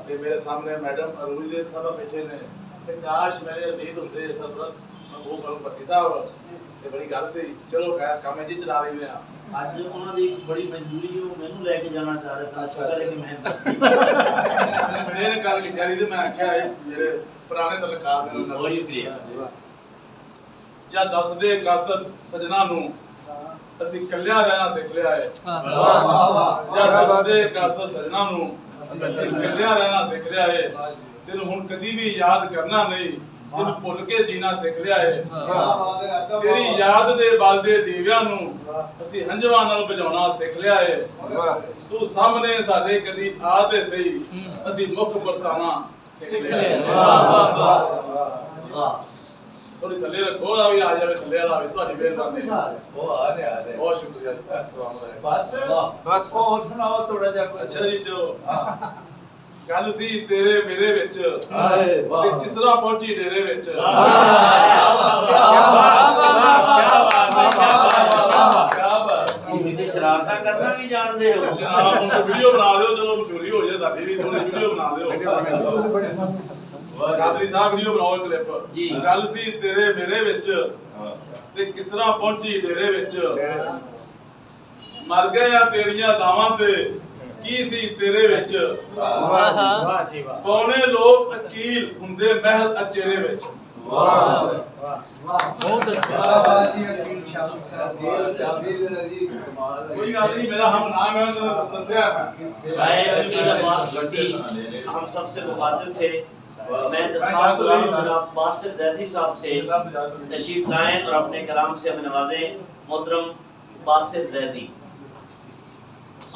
میرے سامنے میڈم عروج زیب صاحب بیٹھے نے ਤੇ ਕਾਸ਼ ਮੇਰੇ ਅਜ਼ੀਜ਼ ਹੁੰਦੇ ਸਰਪ੍ਰਸਤ ਮੈਂ ਉਹ ਕਰੂੰ ਪੱਟੀ ਸਾਹਿਬ ਤੇ ਬੜੀ ਗੱਲ ਸੀ ਚਲੋ ਖੈਰ ਕੰਮ ਜੀ ਚਲਾ ਲੈਂਦੇ ਆ
ਅੱਜ ਉਹਨਾਂ ਦੀ ਇੱਕ ਬੜੀ ਮਨਜ਼ੂਰੀ ਉਹ ਮੈਨੂੰ ਲੈ ਕੇ ਜਾਣਾ ਚਾਹ ਰਹੇ ਸਨ ਸ਼ੁਕਰ ਹੈ ਕਿ ਮੈਂ
ਮੇਰੇ ਕੱਲ ਵਿਚਾਰੀ ਤੇ ਮੈਂ ਆਖਿਆ ਇਹ ਮੇਰੇ ਪੁਰਾਣੇ ਤਲਕਾਰ ਦੇ ਨਾਲ
ਬਹੁਤ ਸ਼ੁਕਰੀਆ
ਜਾਂ ਦੱਸਦੇ ਕਸਦ ਸਜਣਾ ਨੂੰ ਅਸੀਂ ਇਕੱਲਿਆਂ ਰਹਿਣਾ ਸਿੱਖ ਲਿਆ ਹੈ
ਵਾਹ ਵਾਹ ਵਾਹ
ਜਾਂ ਦੱਸਦੇ ਕਸਦ ਸਜਣਾ ਨੂੰ ਅਸੀਂ ਇਕੱਲਿਆਂ ਰਹਿਣਾ ਸਿੱਖ ਲਿਆ ਹੈ ਤੈਨੂੰ ਹੁਣ ਕਦੀ ਵੀ ਯਾਦ ਕਰਨਾ ਨਹੀਂ ਤੈਨੂੰ ਭੁੱਲ ਕੇ ਜੀਣਾ ਸਿੱਖ ਲਿਆ ਹੈ ਤੇਰੀ ਯਾਦ ਦੇ ਬਲਦੇ ਦੀਵਿਆਂ ਨੂੰ ਅਸੀਂ ਹੰਝੂਆਂ ਨਾਲ ਬੁਝਾਉਣਾ ਸਿੱਖ ਲਿਆ ਹੈ ਤੂੰ ਸਾਹਮਣੇ ਸਾਡੇ ਕਦੀ ਆ ਤੇ ਸਹੀ ਅਸੀਂ ਮੁੱਖ ਵਰਤਾਉਣਾ ਸਿੱਖ ਲਿਆ
ਵਾਹ ਵਾਹ ਵਾਹ
ਥੋੜੀ ਥੱਲੇ ਰੱਖੋ ਆ ਵੀ ਆ ਜਾਵੇ ਥੱਲੇ ਵਾਲਾ ਵੀ ਤੁਹਾਡੀ ਮਿਹਰਬਾਨੀ
ਉਹ ਆ ਰਿਹਾ
ਬਹੁਤ ਸ਼ੁਕਰੀਆ ਜੀ ਅਸਲਾਮ ਅਲੈਕੁਮ
ਬਸ
ਬਸ
ਹੋਰ ਸੁਣਾਓ ਥੋੜਾ ਜਿਹਾ ਕੁਝ
ਅੱਛਾ ਜੀ ਚਲੋ ਗੱਲ ਸੀ ਤੇਰੇ ਮੇਰੇ ਵਿੱਚ
ਹਾਏ ਵਾਹ
ਤੇ ਕਿਸ ਤਰ੍ਹਾਂ ਪਹੁੰਚੀ ਡੇਰੇ ਵਿੱਚ
ਕੀ ਬਾਤ
ਤੁਸੀਂ ਸ਼ਰਾਰਤਾਂ ਕਰਨਾ ਵੀ ਜਾਣਦੇ ਹੋ
ਜਨਾਬ ਹੁਣ ਵੀਡੀਓ ਬਣਾ ਦਿਓ ਚਲੋ ਮਸ਼ਹੂਰੀ ਹੋ ਜਾਏ ਸਾਡੀ ਵੀ ਥੋੜੀ ਵੀਡੀਓ ਬਣਾ ਦਿਓ ਕਾਦਰੀ ਸਾਹਿਬ ਵੀਡੀਓ ਬਣਾਓ ਕਲਿੱਪ
ਜੀ।
ਗੱਲ ਸੀ ਤੇਰੇ ਮੇਰੇ ਵਿੱਚ ਤੇ ਕਿਸ ਤਰ੍ਹਾਂ ਪਹੁੰਚੀ ਡੇਰੇ ਵਿੱਚ ਮਰ ਗਏ ਆ ਤੇਰੀਆਂ ਦਾਵਾਂ ਤੇ ਕੀ ਸੀ ਤੇਰੇ ਵਿੱਚ
ਵਾਹ ਜੀ ਵਾਹ
ਕੌਣੇ ਲੋਕ ਅਕੀਲ ਹੁੰਦੇ ਮਹਿਲ ਅਚੇਰੇ ਵਿੱਚ
ਵਾਹ
ਬਹੁਤ ਅੱਛਾ
ਬਾਤ ਜੀ ਅਕਸੀਮ ਸ਼ਾਫੀ ਸਾਹਿਬ
कोई गल नहीं मेरा हम नाम है तो समस्या
भाई वकील अब्बास भट्टी हम सबसे मुखातिब थे मैं दरख्वास्त गुजार हूं जनाब बासिर जैदी साहब से तशरीफ लाएं और अपने कलाम से हमें नवाजें मोहतरम बासिर जैदी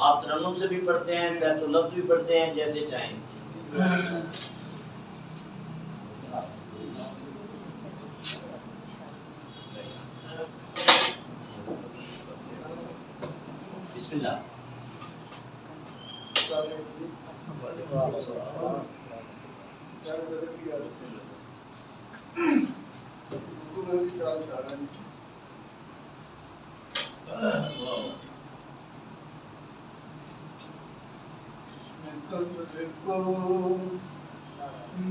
आप तरन्नुम से भी पढ़ते हैं तहतुल लफ्ज़ भी पढ़ते हैं जैसे चाहें बिस्मिल्लाह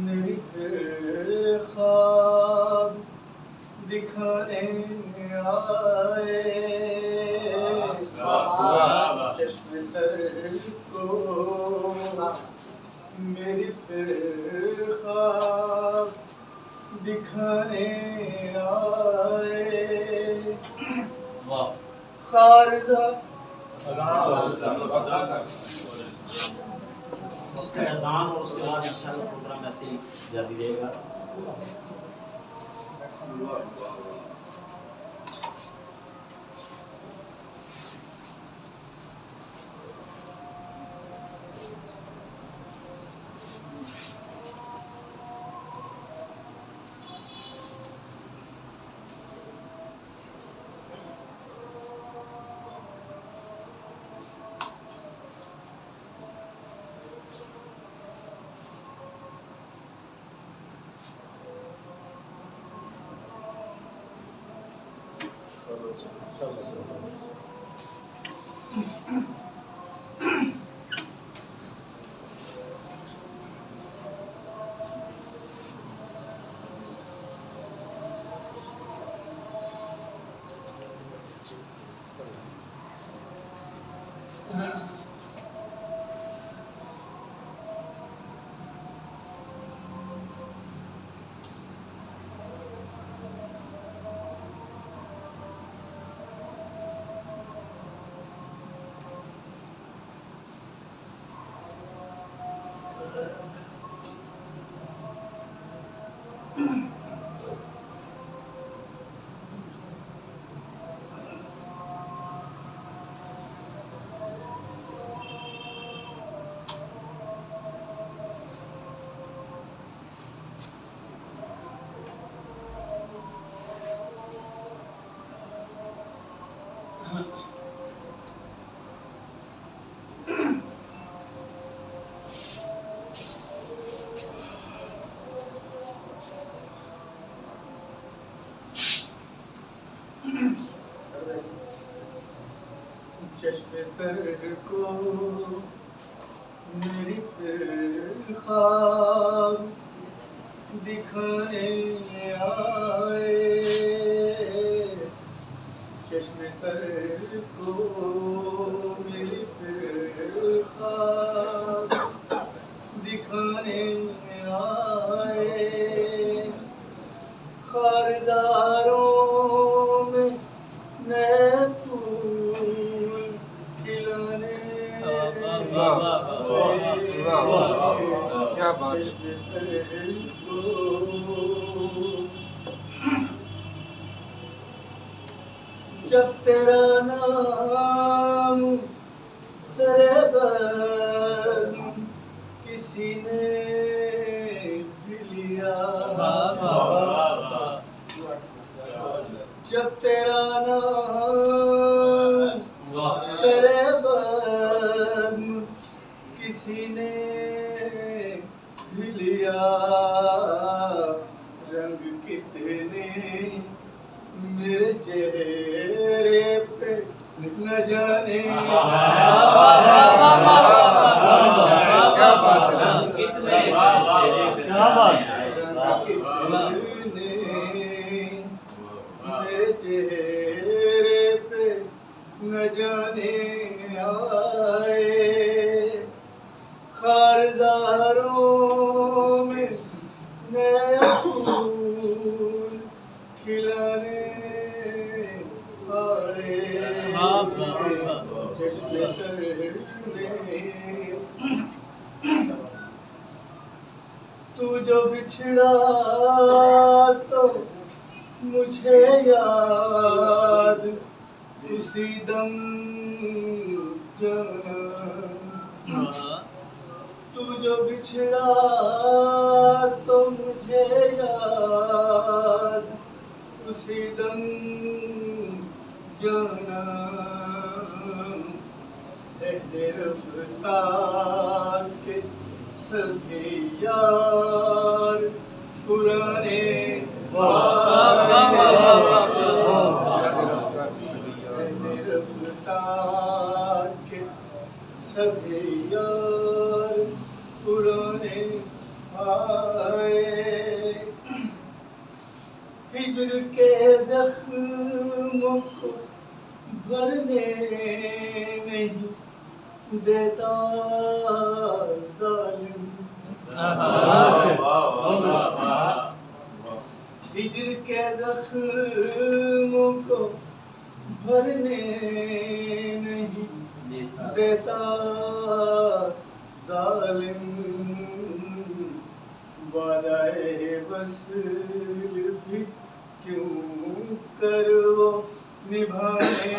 मेरी ख्वाब दिखाने आए चश्मे तर को मेरी ख्वाब दिखाने आए खारजा
अज़ान और उसके बाद इंशाअल्लाह प्रोग्राम ऐसे ही जारी रहेगा
चश्मे तर को मेरी ख्वाब دکھانے آئے چشم تر کو میری پھر خواب دکھانے آئے خارزاروں میں نئے پھول کھلانے
کیا بات ہے.
جب تیرا نام سرے بزم کسی نے بھی لیا جب تیرا نام سرے بزم کسی نے بھی لیا رنگ کتنے میرے چہرے پہ نہ جانے میرے چہرے پہ نہ جانے آئے خارزاروں میں نئے پھول کھلانے آئے چشم تر میں تو جو بچھڑا تو مجھے یاد اسی دم جانا تو جو بچھڑا تو مجھے یاد اسی دم جانا عہد رفتار کے سبھی یار پرانے عہد رفتار کے سبھی یار پرانے آئے ہجر کے زخموں کو بھرنے نہیں دیتا ظالم ہجر کے زخموں کو بھرنے نہیں دیتا ظالم وعدہ وصل بھی کیوں کر وہ نبھانے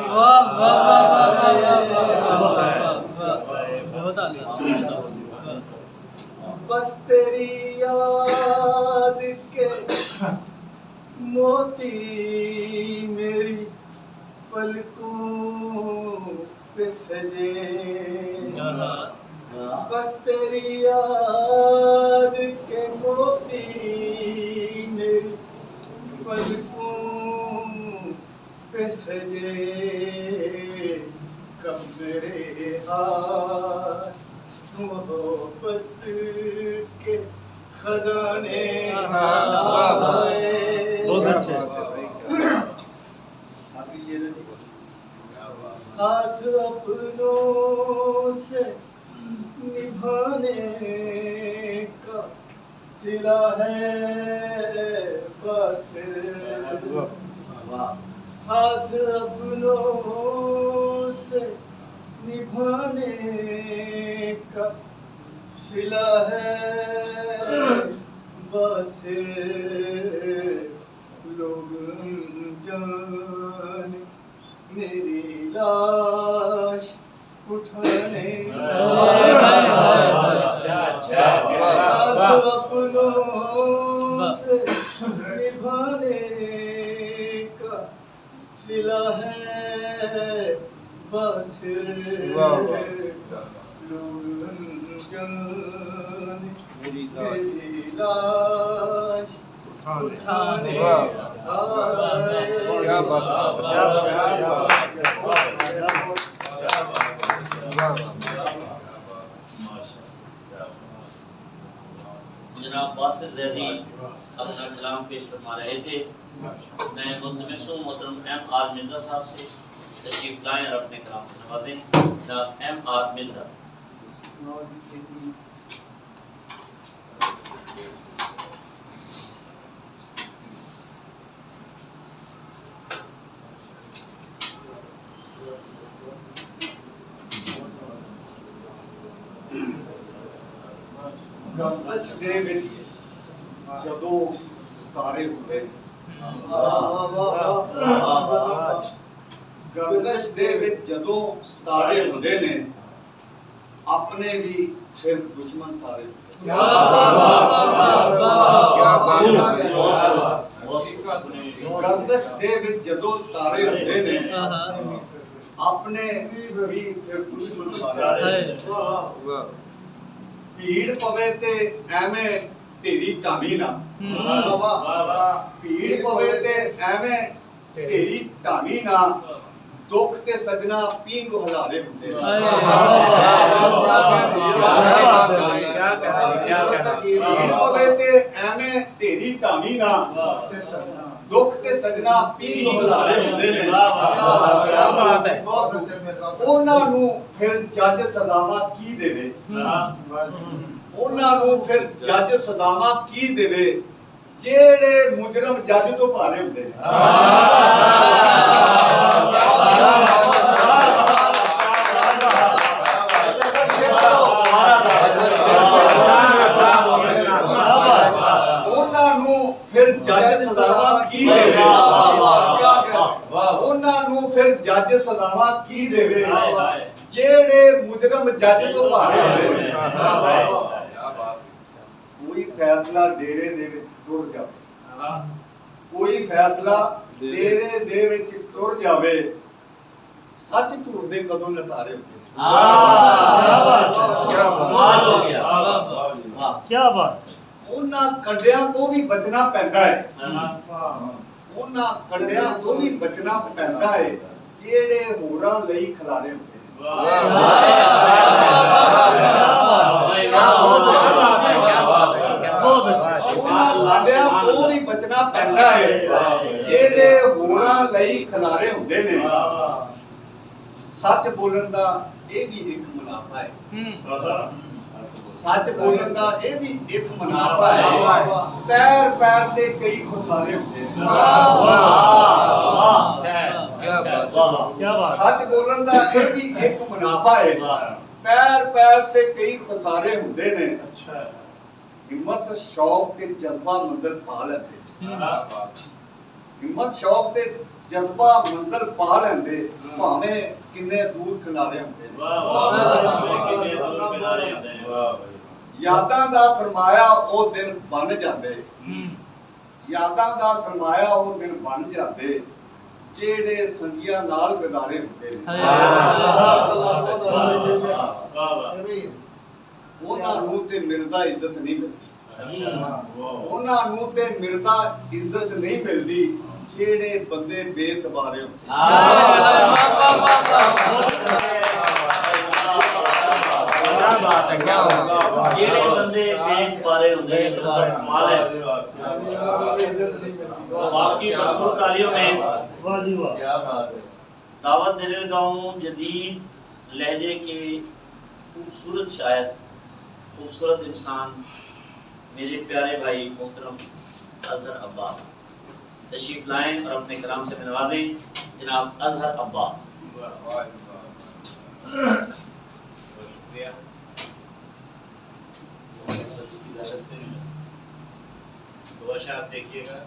بس تیری یاد کے موتی میری پلکوں پہ سجے بس تیری یاد کے موتی میری پلکوں پہ سجے کب میرے ہاتھ محبت کے خزانے ساتھ اپنوں سے نبھانے کا صلہ ہے باصر ساتھ اپنوں سے نبھانے کا صلہ ہے باصر لوگ جان میری لاش اٹھانے ساتھ اپنوں سے نبھانے کا صلہ ہے باصر لوگ جان میری لاش اٹھانے
کیا بات
जनाब बासिर जैदी अपना कलाम पेश फरमा रहे थे। मैं मुल्तमिस हूँ मोहतरम M.R. मिर्ज़ा साहब से तशरीफ लाएं और अपने कलाम से नवाजें। जनाब M.R. मिर्ज़ा।
ਗਰਦਸ਼ ਦੇ ਵਿੱਚ ਜਦੋਂ ਸਿਤਾਰੇ ਹੁੰਦੇ ਨੇ, ਗਰਦਸ਼ ਦੇ ਵਿੱਚ ਜਦੋਂ ਸਿਤਾਰੇ ਹੁੰਦੇ ਨੇ, ਆਪਣੇ ਵੀ ਫਿਰ ਦੁਸ਼ਮਣ ਸਾਰੇ ਹੁੰਦੇ ਨੇ। ਗਰਦਸ਼ ਦੇ ਵਿੱਚ ਜਦੋਂ ਸਿਤਾਰੇ ਹੁੰਦੇ ਨੇ, ਆਪਣੇ ਵੀ ਫਿਰ ਦੁਸ਼ਮਣ ਸਾਰੇ ਹੁੰਦੇ ਨੇ। ਭੀੜ ਪਵੇ ਤੇ ਐਵੇਂ ਢੇਰੀ ਢਾਮੀ ਨਾ, ਭੀੜ ਪਵੇ ਤੇ ਐਵੇਂ ਢੇਰੀ ਢਾਮੀ ਨਾ, ਦੁੱਖ ਤੇ ਸਜਣਾ ਪੀਂਗ ਹਜ਼ਾਰੇ ਹੁੰਦੇ ਨੇ। ਭੀੜ ਪਵੇ ਤੇ ਐਵੇਂ ਢੇਰੀ ਢਾਮੀ ਨਾ, ਦੁੱਖ ਤੇ ਸਜਣਾ ਪੀਂਗ ਹਜ਼ਾਰੇ ਹੁੰਦੇ ਨੇ। ਉਹਨਾਂ ਨੂੰ ਫਿਰ ਜੱਜ ਸਦਾਵਾ ਕੀ ਦੇਵੇ, ਉਹਨਾਂ ਨੂੰ ਫਿਰ ਜੱਜ ਸਦਾਵਾ ਕੀ ਦੇਵੇ, ਜਿਹੜੇ ਮੁਜਰਮ ਜੱਜ ਤੋਂ ਭਾਰੇ ਹੁੰਦੇ ਨੇ। ਉਹਨਾਂ ਨੂੰ ਫਿਰ ਜੱਜ ਸਦਾਵਾ ਕੀ ਦੇਵੇ, ਉਹਨਾਂ ਨੂੰ ਫਿਰ ਜੱਜ ਸਦਾਵਾ ਕੀ ਦੇਵੇ, ਜਿਹੜੇ ਮੁਜਰਮ ਜੱਜ ਤੋਂ ਭਾਰੇ ਹੁੰਦੇ ਨੇ। ਕੋਈ ਫੈਸਲਾ ਡੇਰੇ ਦੇ ਵਿੱਚ ਟੁਰ ਜਾਵੇ, ਕੋਈ ਫੈਸਲਾ ਡੇਰੇ ਦੇ ਵਿੱਚ ਟੁਰ ਜਾਵੇ, ਸੱਚ ਝੂਠ ਦੇ ਕਦੋਂ ਲਤਾਰੇ ਹੁੰਦੇ।
क्या बात।
ਉਹਨਾਂ ਕੰਡਿਆਂ ਤੋਂ ਵੀ ਬਚਣਾ ਪੈਂਦਾ ਹੈ, ਉਹਨਾਂ ਕੰਡਿਆਂ ਤੋਂ ਵੀ ਬਚਣਾ ਪੈਂਦਾ ਹੈ, ਜਿਹੜੇ ਹੋਰਾਂ ਲਈ ਖਿਲਾਰੇ ਹੁੰਦੇ। ਉਹਨਾਂ ਕੰਡਿਆਂ ਤੋਂ ਵੀ ਬਚਣਾ ਪੈਂਦਾ ਹੈ, ਜਿਹੜੇ ਹੋਰਾਂ ਲਈ ਖਿਲਾਰੇ ਹੁੰਦੇ ਨੇ। ਸੱਚ ਬੋਲਣ ਦਾ ਇਹ ਵੀ ਇੱਕ ਮੁਨਾਫਾ ਹੈ, ਸੱਚ ਬੋਲਣ ਦਾ ਇਹ ਵੀ ਇੱਕ ਮੁਨਾਫਾ ਹੈ। ਪੈਰ ਪੈਰ ਤੇ ਕਈ ਖੁਸਾਰੇ ਹੁੰਦੇ ਨੇ। ਸੱਚ ਬੋਲਣ ਦਾ ਇਹ ਵੀ ਇੱਕ ਮੁਨਾਫਾ ਹੈ। ਪੈਰ ਪੈਰ ਤੇ ਕਈ ਖੁਸਾਰੇ ਹੁੰਦੇ ਨੇ। ਹਿੰਮਤ ਸ਼ੌਕ ਤੇ ਜਜ਼ਬਾ ਮੰਜ਼ਿਲ ਪਾ ਲੈਂਦੇ, ਹਿੰਮਤ ਸ਼ੌਕ ਤੇ ਜਜ਼ਬਾ ਮੰਜ਼ਿਲ ਪਾ ਲੈਂਦੇ, ਭਾਵੇਂ ਕਿੰਨੇ ਦੂਰ ਕਿਨਾਰੇ ਹੁੰਦੇ ਨੇ। ਯਾਦਾਂ ਦਾ ਸਰਮਾਇਆ ਉਹ ਦਿਨ ਬਣ ਜਾਂਦੇ, ਯਾਦਾਂ ਦਾ ਸਰਮਾਇਆ ਉਹ ਦਿਨ ਬਣ ਜਾਂਦੇ, ਜਿਹੜੇ ਸੰਗੀਆਂ ਨਾਲ ਗੁਜ਼ਾਰੇ ਹੁੰਦੇ ਨੇ। ਉਹਨਾਂ ਨੂੰ ਤੇ ਮਿਰਦਾ ਇੱਜ਼ਤ ਨਹੀਂ ਮਿਲਦੀ, ਉਹਨਾਂ ਨੂੰ ਤੇ ਮਿਰਦਾ ਇੱਜ਼ਤ ਨਹੀਂ ਮਿਲਦੀ, ਜਿਹੜੇ ਬੰਦੇ ਬੇਤਬਾਰੇ ਹੁੰਦੇ।
ਜਿਹੜੇ ਬੰਦੇ ਬੇਤਬਾਰੇ ਹੁੰਦੇ हैं तो सब कमाल है। आपकी भरपूर तालियों में दावत देने लगा हूँ जदीद लहजे के खूबसूरत शायर, खूबसूरत इंसान, मेरे प्यारे भाई मोहतरम अजहर अब्बास तशरीफ लाएं और अपने कलाम से नवाजें। जनाब अजहर अब्बास।
आप देखिएगा,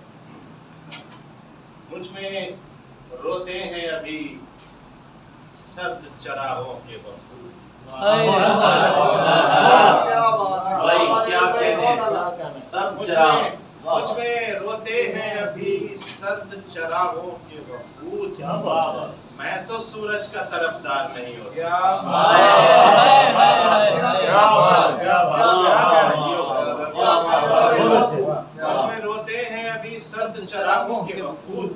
मुझ में रोते हैं अभी सर्द चराहों के वफूद। भाई क्या कहते हैं, मुझ में रोते हैं अभी सर्द चराहों के वफूद। मैं तो सूरज का तरफदार नहीं हो सकता। उसमें रोते हैं अभी सर्द चरागों के वफूद।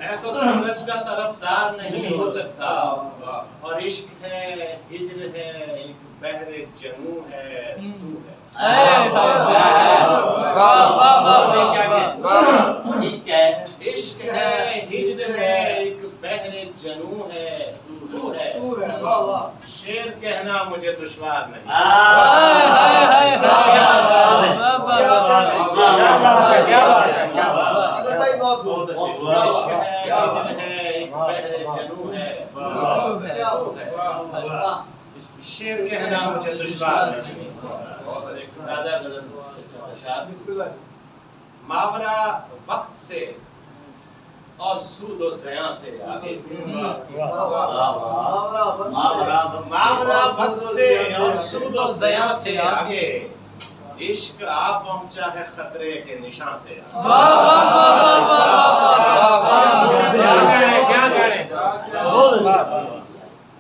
मैं तो सूरज का तरफदार नहीं हो सकता। और इश्क है, हिज्र है, ایک بحر جنوں ہے تو ہے
عشق ہے
عشق ہے ہجر ہے ایک بحر جنوں ہے تو ہے شعر کہنا مجھے دشوار نہیں شعر کہنا مجھے دشوار نہیں ماورا وقت سے اور سود و زیاں سے آگے ماورا وقت سے اور سود و زیاں سے آگے عشق آ پہنچا ہے خطرے کے نشان سے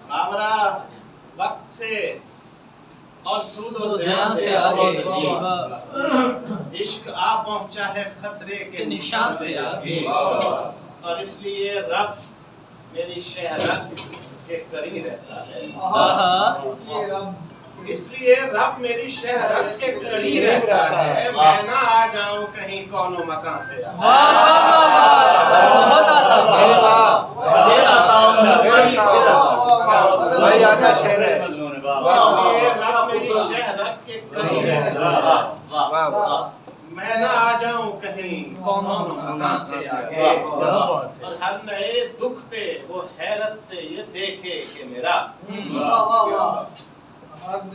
ماورا وقت سے اور سود و زیاں سے آگے عشق آ پہنچا ہے خطرے کے نشان سے آگے اور اس لیے رب میری شہرت کے قریب رہتا ہے اس لیے رب میری شہرت کے قریب رہتا ہے میں نہ آ جاؤں کہیں کون و مکان سے میں نہ آ جاؤں کہیں کون مکان سے آگے اور ہر نئے دکھ پہ وہ حیرت سے یہ دیکھے کہ میرا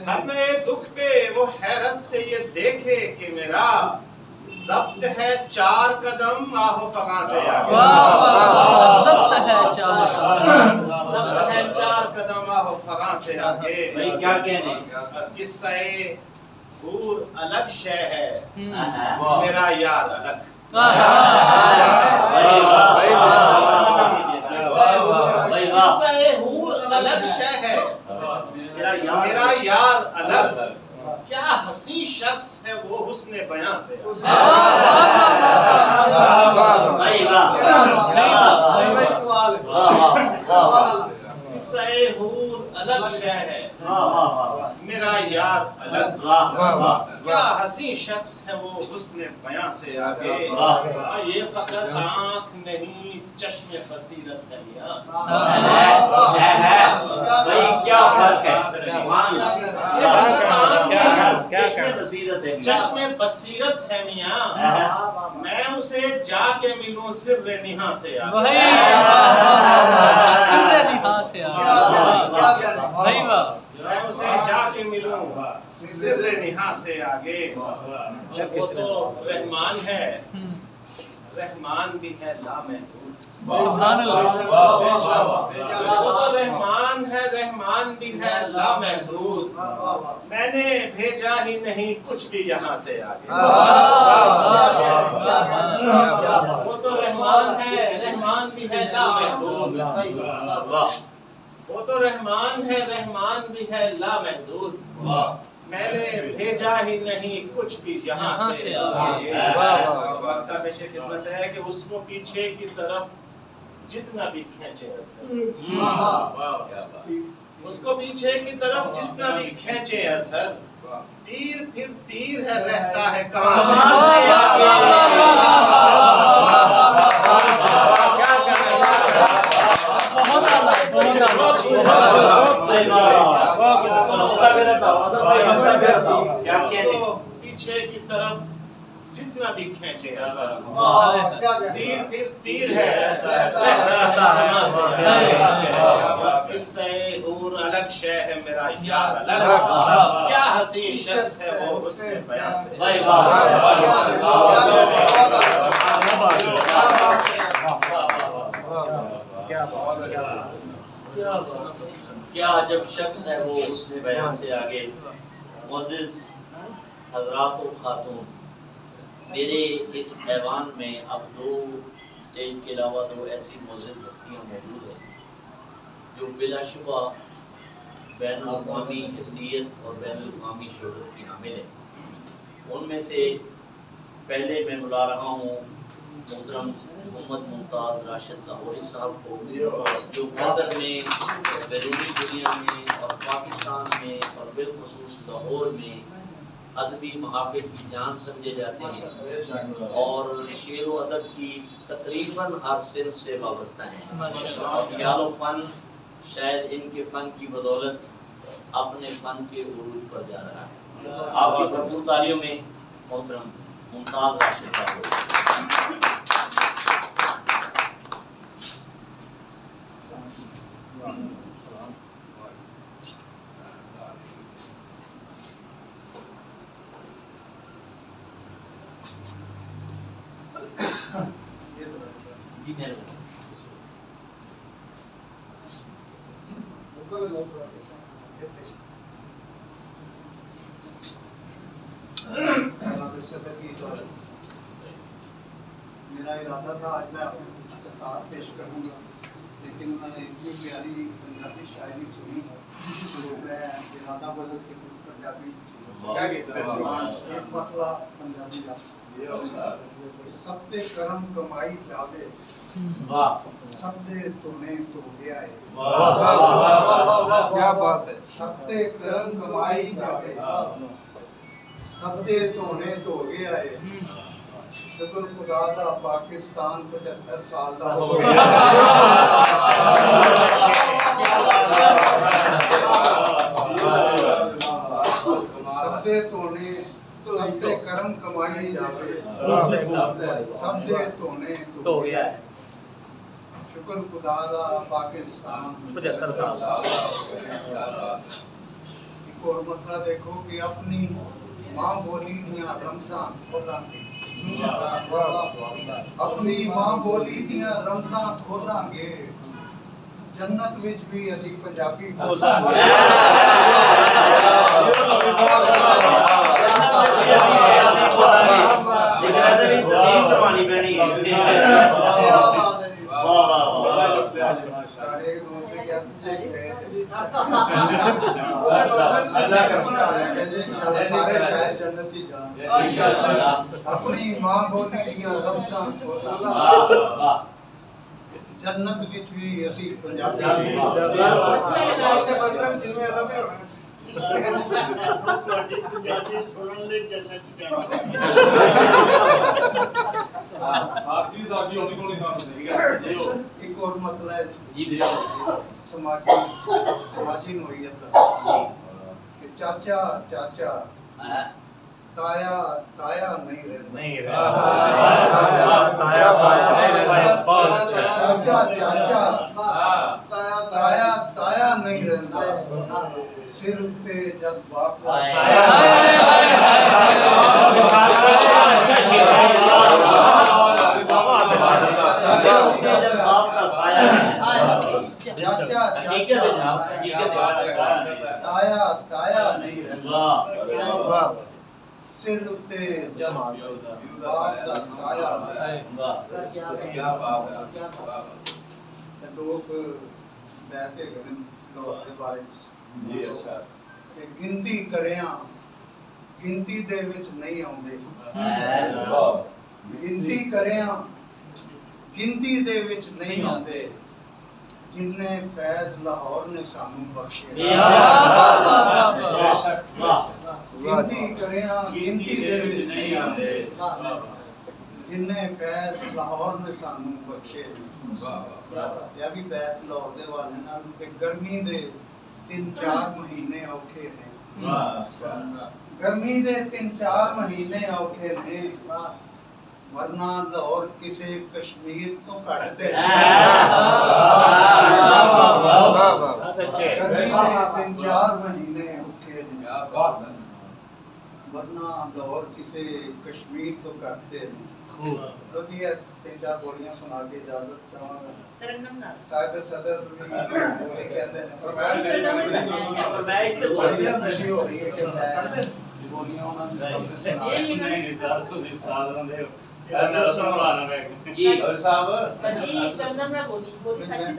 ہر نئے دکھ پہ وہ حیرت سے یہ دیکھے کہ میرا ضبط ہے 4 قدم آہو فغاں سے آگے ضبط ہے 4 قدم آہو فغاں سے آگے
کیا کہنے
قصہ حور الگ شے ہے میرا یار الگ قصہ حور الگ شے ہے میرا یار الگ کیا حسین شخص ہے وہ حسن بیاں سے قصہ حور الگ شے ہے میرا یار الگ کیا حسین شخص ہے وہ حسن بیاں سے آگے اور یہ فقط آنکھ نہیں چشم بصیرت ہے
بھائی کیا فرق ہے
چشم بصیرت ہے میاں میں اسے جا کے ملوں سر نہاں سے میں اسے جا کے ملوں سر نہاں سے آگے وہ تو رحمان ہے رحمان بھی ہے لامحدود
سبحان اللہ
وہ تو رحمان بھی ہے لامحدود میں نے بھیجا ہی نہیں کچھ بھی یہاں سے آگے وہ تو رحمان بھی ہے لامحدود وہ تو رحمان بھی ہے لامحدود میں نے بھیجا ہی نہیں کچھ بھی یہاں سے آگے وقتہ پیش خدمت ہے کہ اس کو پیچھے کی طرف جتنا بھی کھینچے اس کو پیچھے کی طرف جتنا بھی کھینچے اظہر تیر پھر تیر ہے رہتا ہے کہاں پیچھے کی طرف جتنا بھی کھینچے تیر پھر تیر ہے قصہ حور الگ شے ہے میرا یار الگ کیا حسین شخص ہے وہ حسن بیاں سے
کیا عجب شخص ہے وہ حسن بیاں سے آگے معزز حضرات و خاتون میرے اس ایوان میں اب 2 اسٹیج کے علاوہ 2 ایسی معزز ہستیاں موجود ہیں جو بلا شبہ بین الاقوامی حیثیت اور بین الاقوامی شہرت کی حامل ہیں ان میں سے پہلے میں بلا رہا ہوں मोहतरम मोहम्मद मुमताज़ राशिद लाहौरी साहब को, जो कतर में, बैरूनी दुनिया में और पाकिस्तान में और बिलखुसूस लाहौर में अदबी महाफिल की जान समझे जाते हैं और शेर व अदब की तकरीबन हर सिर्फ से वाबस्ता हैं। ख्याल व फन शायद इनके फ़न की बदौलत अपने फ़न के उरूज पर जा रहा है। आपकी भरपूर तालियों में मोहतरम मुमताज़ राशिद साहब। जी
मेरा इरादा था आज मैं आपको कुछ किताब पेश करूंगा, लेकिन मैंने इतनी प्यारी पंजाबी शायरी सुनी है तो मैं इरादा बदल के कुछ पंजाबी एक पतला पंजाबी सब ते करम कमाई जावे सब दे तोने तो गया है।
क्या बात है।
सब ते करम कमाई जावे सब दे तोने तो गया है। शुक्र खुदा दा पाकिस्तान 75 साल दा हो गया। सबदे तोने सबदे करम कमाई जावे सबदे तोने तो गया है। शुक्र खुदा दा पाकिस्तान 75 साल दा हो गया। एक और मतलब देखो कि अपनी मां बोली दियां रमजान खोलांगे, अपनी मां बोली दियां रमजान खोलांगे, जन्नत विच भी असी पंजाबी बोलांगे। अपनी मां बोली दियां रमजान खोलांगे, जन्नत विच भी असी पंजाबी एक और मतलब है समाजी नोयत कि चाचा चाचा ताया ताया नहीं रहता। चाचा चाचा ताया ताया नहीं रहता, सिर पे जब बाप का चाचा चाचा ताया ताया नहीं रहता, सिर पे जब बाप का साया। लोग बहते गए लाहौर के बारे में गिनती करें गिनती दे विच नहीं आउंदे, गिनती करें गिनती दे विच नहीं आउंदे, जिन्ने फैज लाहौर ने सानू बख्शे। गिनती करें गिनती दे विच नहीं आउंदे, जिन्ने फैज लाहौर ने सानू बख्शे। या भी बैत लाहौर दे वाले नाल ते गर्मी दे 3-4 महीने औखे ने, गर्मी दे 3-4 महीने औखे ने, वरना लाहौर किसे कश्मीर तो घट दे। गर्मी दे 3-4 महीने औखे ने, वरना लाहौर किसे कश्मीर तो घट दे। तो ये 3-4 बोलियां सुना के इजाजत चाहांगा। साहिब सदर भी बोली कहते हैं फरमाइश तो बढ़िया नशी हो रही है कि बोलियां उन्होंने सबने सुना। नहीं सर तो उस्ताद ने अंदर सुनवाना है जी और साहब जी करना मैं बोली साथी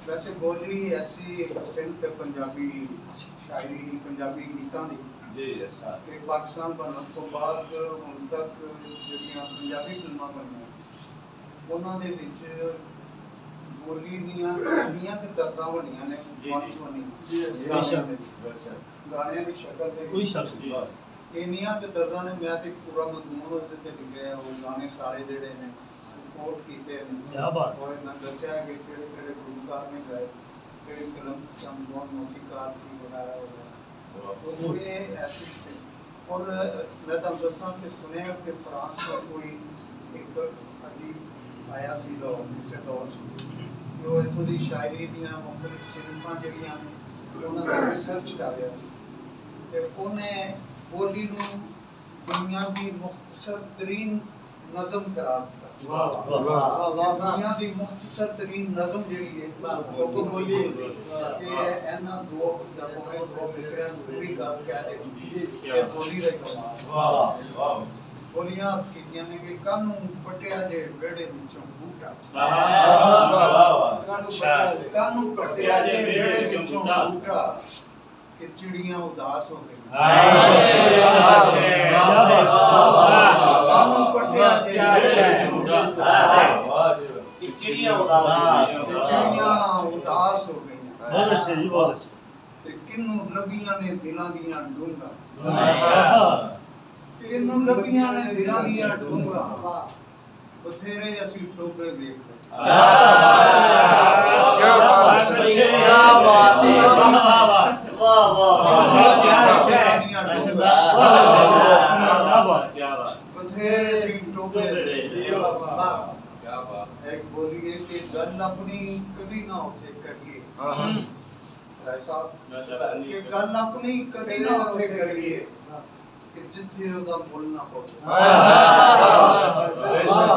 वैसे बोली ऐसी सिंध पंजाबी शायरी दी पंजाबी गीतां दी
ਕਿ ਪਾਕਿਸਤਾਨ ਬਣਨ ਤੋਂ ਬਾਅਦ ਹੁਣ ਤੱਕ ਜਿਹੜੀਆਂ ਪੰਜਾਬੀ ਫਿਲਮਾਂ ਬਣੀਆਂ ਉਹਨਾਂ ਦੇ ਵਿੱਚ ਬੋਲੀ ਦੀਆਂ ਇੰਨੀਆਂ ਕੁ ਤਰਜ਼ਾਂ ਬਣੀਆਂ ਨੇ ਮੰਚ ਬਣੀਆਂ ਗਾਣਿਆਂ ਦੀ ਸ਼ਕਲ ਤੇ
ਕੋਈ ਸ਼ੱਕ ਨਹੀਂ
ਇੰਨੀਆਂ ਕੁ ਤਰਜ਼ਾਂ ਨੇ। ਮੈਂ ਤੇ ਪੂਰਾ ਮਜ਼ਮੂਨ ਉਹਦੇ ਤੇ ਲਿਖਿਆ, ਉਹ ਗਾਣੇ ਸਾਰੇ ਜਿਹੜੇ ਨੇ ਕੋਟ ਕੀਤੇ ਨੇ।
ਕਿਆ ਬਾਤ।
ਔਰ ਇਹਨਾਂ ਦੱਸਿਆ ਕਿ ਕਿਹੜੇ ਕਿਹੜੇ ਗੁਲਕਾਰ ਨੇ ਗਾਏ, ਕਿਹੜੀ ਫਿਲਮ ਸਮ ਕੌਣ ਮੌਸੀਕਾਰ ਸੀ ਵਗੈਰਾ ਵਗੈਰਾ। तो ये ऐसे थे। और मैं तो दसा कि सुने कि फ्रांस में कोई एक अदीब आया सी इसे दौर जो इतों की शायरी दियाँ मुख्तलिफ सिनफा जड़ियाँ ने उन्होंने रिसर्च कर रहा सी ते उन्हें बोली नूं दुनिया की मुख्तसर तरीन नज़म करार दिता। दुनिया की मुख्तसर तरीन नज़म जिहड़ी है वो बोली कि इन्हां दो दो मिसरियां पूरी गल कह दे कि बोली दा कमाल। बोलियां कीतियां ने कि कानू पटिया जे बेड़े विचों बूटा, कानू पटिया जे बेड़े विचों बूटा कि चिड़ियां उदास हो गई। कानू पटिया जे बेड़े विचों
कि चिड़ियां
उदास हो गई।
बहुत अच्छे जी, बहुत अच्छे।
किन्नू नबियां ने दिलां दियां डूंगा, किन्नू नबियां ने दिलां दियां डूंगा बथेरे असि टोबे देख ले।
क्या बात है, क्या बात है, वाह वाह वाह, क्या बात।
बथेरे असि टोबे क्या बात। एक बोलिए कि गल अपनी कभी ना उठे करिए, ऐसा कि गल अपनी कभी ना उठे करिए कि जिथे ओदा मुल ना पवे।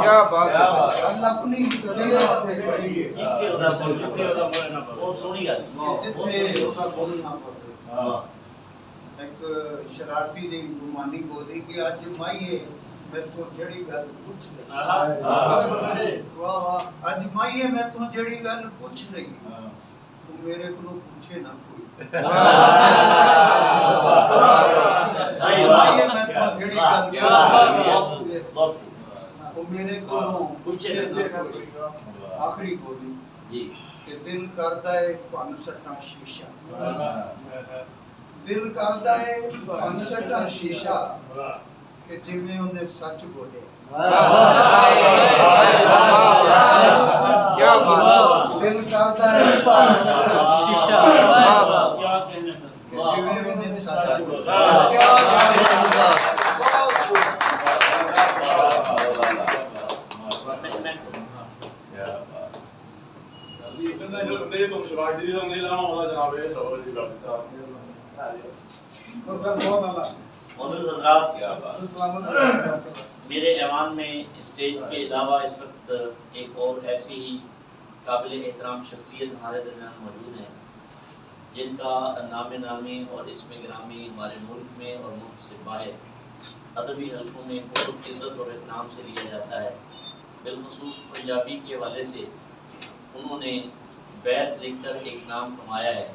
क्या बात है। गल अपनी कभी ना उठे करिए
जिथे ओदा मुल ना पवे। बहुत सोहनी गल,
जिथे ओदा मुल ना पवे। एक शरारती जी गुमानी बोली कि अज माईए मैं तो जड़ी गल पूछ लई। वाह वाह। अज माईए मैं तो जड़ी गल पूछ लई तू मेरे को पूछे ना कोई। माईए मैं तो जड़ी गल
बहुत
वो मेरे को पूछे ना कोई। आखिरी बोली
जी
कि दिल करदा है भन सट्टा शीशा, दिल करदा है भन सट्टा शीशा कि जिवें उन्हें सच बोले। क्या बात। दिल करदा है भन सट्टा शीशा
क्या कहने सर,
कि जिवें उन्हें सच बोले। क्या बात।
इंटरनेशनल बंदे तुम शिवाजी दी तो नहीं लाना होगा जनाब ये तो जी बाबू साहब।
मौजूद हजरात, मेरे ऐवान में स्टेज के अलावा इस वक्त एक और ऐसी ही काबिल एहतराम शख्सियत हमारे दरमियान मौजूद हैं जिनका नाम नामी और इसमें ग्रामी हमारे मुल्क में और मुल्क से बाहर अदबी हलकों में बहुत इज़्ज़त और एहतराम से लिया जाता है। बिलखुसूस पंजाबी के हवाले से उन्होंने बैत लिखकर एक नाम कमाया है।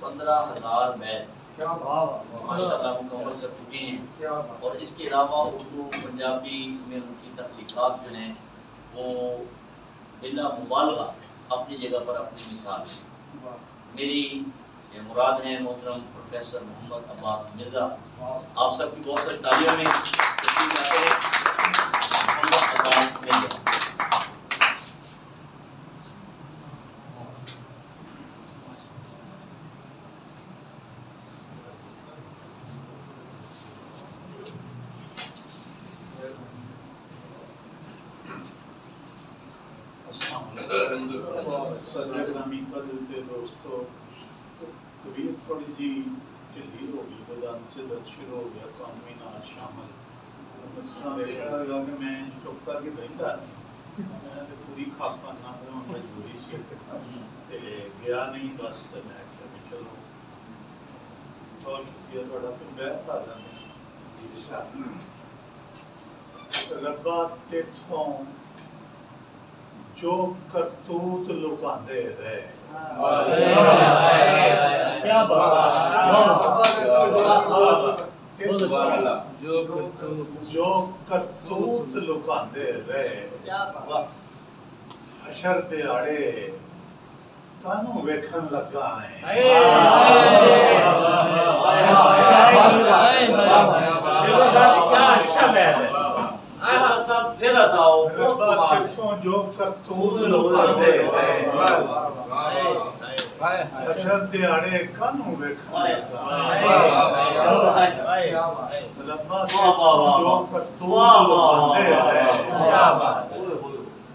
15,000 बैत माशाअल्लाह मुकम्मल कर चुके हैं। और इसके अलावा उर्दू पंजाबी में उनकी तख्लीक़ात जो हैं वो बिला मुबालगा अपनी जगह पर अपनी मिसाल है। मेरी मुराद हैं मोहतरम प्रोफेसर मोहम्मद अब्बास मिर्ज़ा। आप सबकी बहुत सारी तालियों में तशरीफ़ लाते हैं मोहम्मद अब्बास मिर्ज़ा।
दोस्तों तबीयत थोड़ी जी ढिली हो गई, बदन से दर्द शुरू हो गया, काम में ना शामिल देखा कि मैं चुप करके बहता नहीं, मैं तो पूरी खापा ना मजबूरी से गया नहीं। बस मैं चलो बहुत शुक्रिया थोड़ा फिर बैठ आ जाने रब्बा तेथों जो करतूत लुकांदे रहे।
क्या बात।
ਜੋ ਕਰਤੂਤ ਲੁਕਾਉਂਦੇ ਰਹੇ ਹਸ਼ਰ ਦਿਹਾੜੇ ਕਾਨੂੰ ਵੇਖਣ ਲੱਗਾ ਹੈ
क्या अच्छा बैन है सब फिर बताओ
ਕਿੱਥੋਂ ਜੋ ਕਰਤੂਤ ਲੁਕਾਉਂਦੇ ਰਹੇ ਹਸ਼ਰ ਦਿਹਾੜੇ ਕਾਨੂੰ ਵੇਖਣ ਲੱਗਾ ਰੱਬਾ ਜੋ ਕਰਤੂਤ ਲੁਕਾਉਂਦੇ ਰਹੇ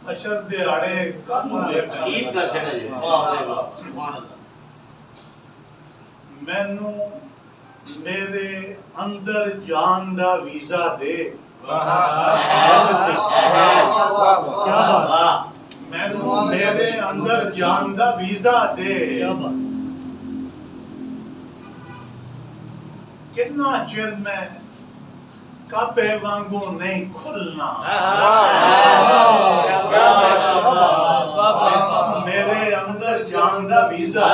ਹਸ਼ਰ ਦਿਹਾੜੇ ਕਾਨੂੰ ਵੇਖਣ ਲੱਗਾ ਮੈਨੂੰ ਮੇਰੇ ਅੰਦਰ ਜਾਣ ਦਾ ਵੀਜ਼ਾ ਦੇ ਮੈਨੂੰ ਮੇਰੇ ਅੰਦਰ ਜਾਣ ਦਾ ਵੀਜ਼ਾ ਦੇ ਕਿੰਨਾ ਚਿਰ ਮੈਂ ਕਾਪੇ ਵਾਂਗੂ ਨਹੀਂ ਖੁੱਲਣਾ ਮੇਰੇ ਅੰਦਰ ਜਾਣ ਦਾ ਵੀਜ਼ਾ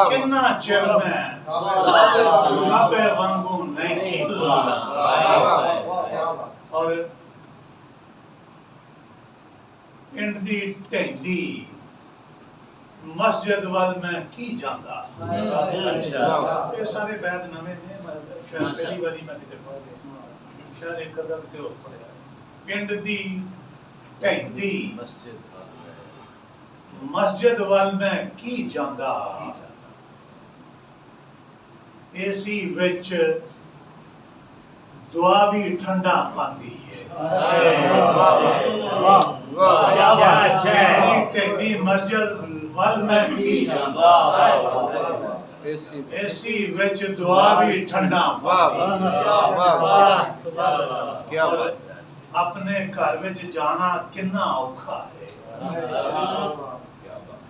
ਕਿੰਨਾ ਚਿਰ ਮੈਂ ਕਾਪੇ ਵਾਂਗੂ ਨਹੀਂ ਖੁੱਲਣਾ ਔਰ ਪਿੰਡ ਦੀ ਢਹਿੰਦੀ ਮਸਜਿਦ ਵੱਲ ਮੈਂ ਕੀ ਜਾਂਦਾ ਇਹ ਸਾਰੇ ਬੈਦ ਨਵੇਂ ਨੇ ਸ਼ਾਇਦ ਪਹਿਲੀ ਵਾਰੀ ਮੈਂ ਕਿਤੇ ਪੜ੍ਹ ਗਿਆ ਸ਼ਾਇਦ ਇੱਕ ਕਦਮ ਤੇ ਹੋ ਪੜਿਆ ਪਿੰਡ ਦੀ ਢਹਿੰਦੀ ਮਸਜਿਦ ਵੱਲ ਮੈਂ ਕੀ ਜਾਂਦਾ ਏਸੀ ਵਿੱਚ ਦੁਆ ਵੀ ਠੰਡਾ ਪਾਉਂਦੀ ਹੈ ਢਹਿੰਦੀ ਮਸਜਿਦ ਵੱਲ ਮੈਂ ਕੀ ਜਾਂਦਾ ਏਸੀ ਵਿੱਚ ਦੁਆ ਵੀ ਠੰਡਾ ਪਾਉਂਦੀ ਹੈ ਆਪਣੇ ਘਰ ਵਿੱਚ ਜਾਣਾ ਕਿੰਨਾ ਔਖਾ ਹੈ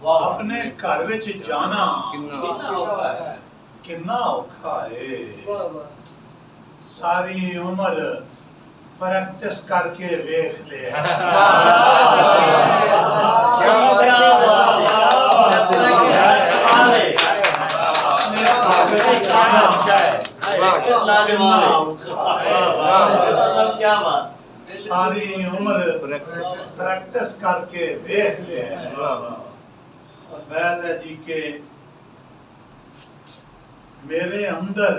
ਆਪਣੇ ਘਰ ਵਿੱਚ ਜਾਣਾ ਕਿੰਨਾ ਔਖਾ ਹੈ ਸਾਰੀ ਉਮਰ ਪ੍ਰੈਕਟਿਸ ਕਰਕੇ ਵੇਖ ਲਿਆ सारी उम्र प्रैक्टिस करके देख लिया और बैद है जी के मेरे अंदर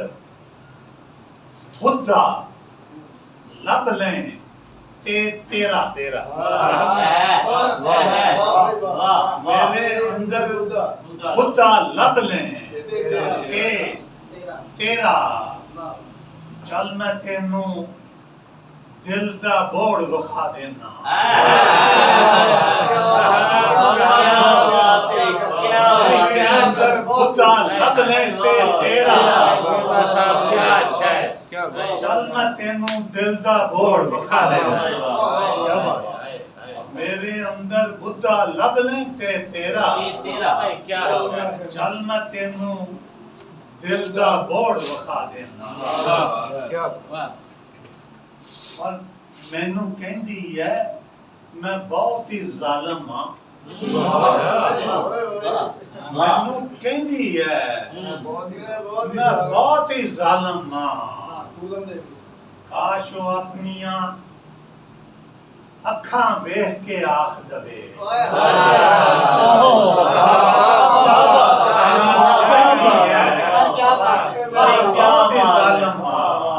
बुद्धा लब लें ते तेरा मेरे अंदर बुद्धा लब लें ते तेरा चल मैं तेनू दिल दा बोर्ड विखा देना बुद्धा लब ले तेरा चल मैं तेनू दिल दा बोर्ड विखा देना मेरे अंदर बुद्धा लब ले तेरा चल मैं तेनू दिल दा बोर्ड विखा देना और मैनू कहती है मैं बहुत ही जालिम हां मैनू कहती है मैं बहुत ही जालिम हां काश वो अपनिया अखां वेख के आख दवे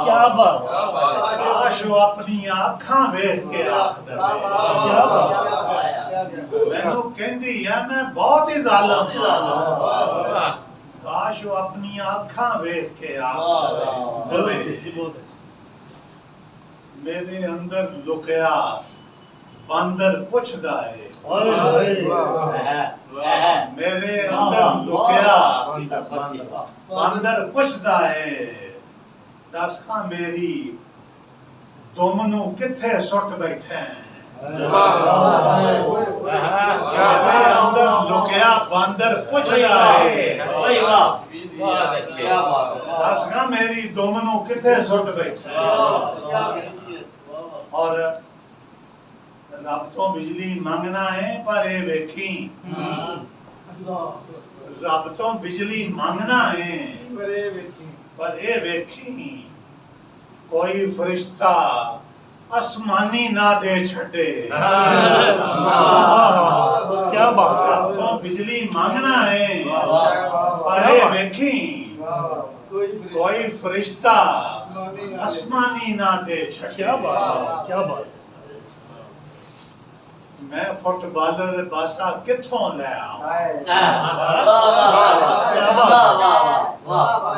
क्या बात
काश वो अपनी अखां वेख के आख दवे मैनू कहती है मैं बहुत ही जालिम हां काश वो अपनी अखां वेख के आख दवे मेरे अंदर लुकिया बंदर पुछदा है मेरे अंदर लुकिया बंदर पुछदा है दस खां मेरी तुम नू किथे सुट बैठे मेरे अंदर लुकिया बंदर पुछदा है दस खां मेरी तुम नू किथे सुट बैठे और रब तो बिजली मंगना है पर ये वेखी
रब तो बिजली मांगना है पर ये वेखी कोई फरिश्ता आसमानी ना दे छड़े।
क्या बात है।
रब तो बिजली मांगना है पर ये वेखी कोई फरिश्ता आसमानी ना दे छड़े।
क्या बात है, क्या बात है।
मैं फुटबॉलर बासा किथों ले आवां।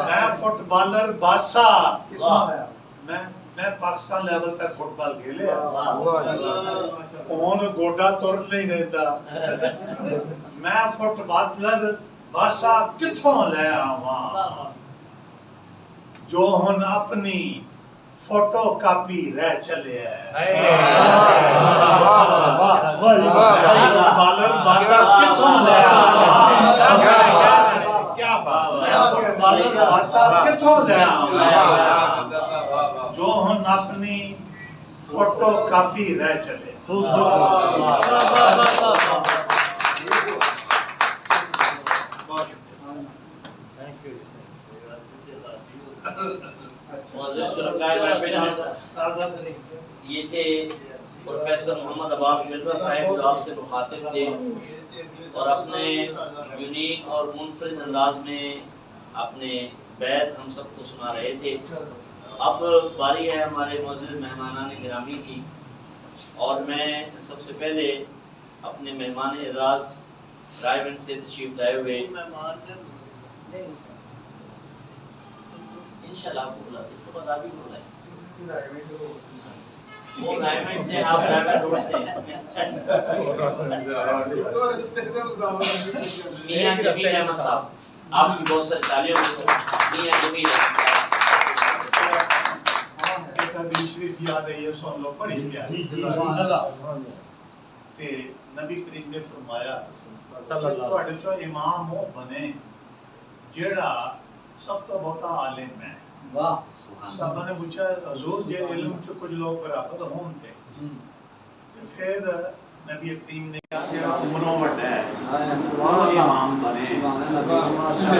मैं फुटबॉलर बासा मैं पाकिस्तान लेवल तक फुटबॉल खेले कौन गोडा तुर नहीं देता। मैं फुटबॉलर बासा किथों ले आवां जो हुन अपनी फोटो कापी रह चले फुटबॉलर बासा किथों ले आवां। क्या बात है। फुटबॉलर बासा किथों ले आवां जो हुन अपनी फोटो कापी रह चले।
یہ تھے پروفیسر محمد عباس مرزا صاحب جو آپ سے مخاطب تھے اور اپنے یونیک اور منفرد انداز میں اپنے بیت ہم سب کو سنا رہے تھے۔ اب باری ہے ہمارے معزز مہمانان گرامی کی اور میں سب سے پہلے اپنے مہمان اعزاز رائے گنج سے تشریف لائے ہوئے انشاءاللہ آپ کو بلاتے اس کے بعد آپ بھی بلائیں وہ رائے گنج سے آپ رائے گنج روڈ سے میاں جمیل احمد صاحب آپ کی بہت ساری تعلیموں میاں جمیل احمد صاحب
شریف یاد ہے یہ سن لو پڑھی پیاری تے نبی کریم نے فرمایا تواڈے چوں امام وہ بنے جیڑا سب تو بہت عالم ہے۔ واہ سب نے پوچھا حضور جے علم چ کچھ لوگ برابر ہون تے پھر نبی کریم نے کہا عمروں بڑا ہے وہ امام بنے۔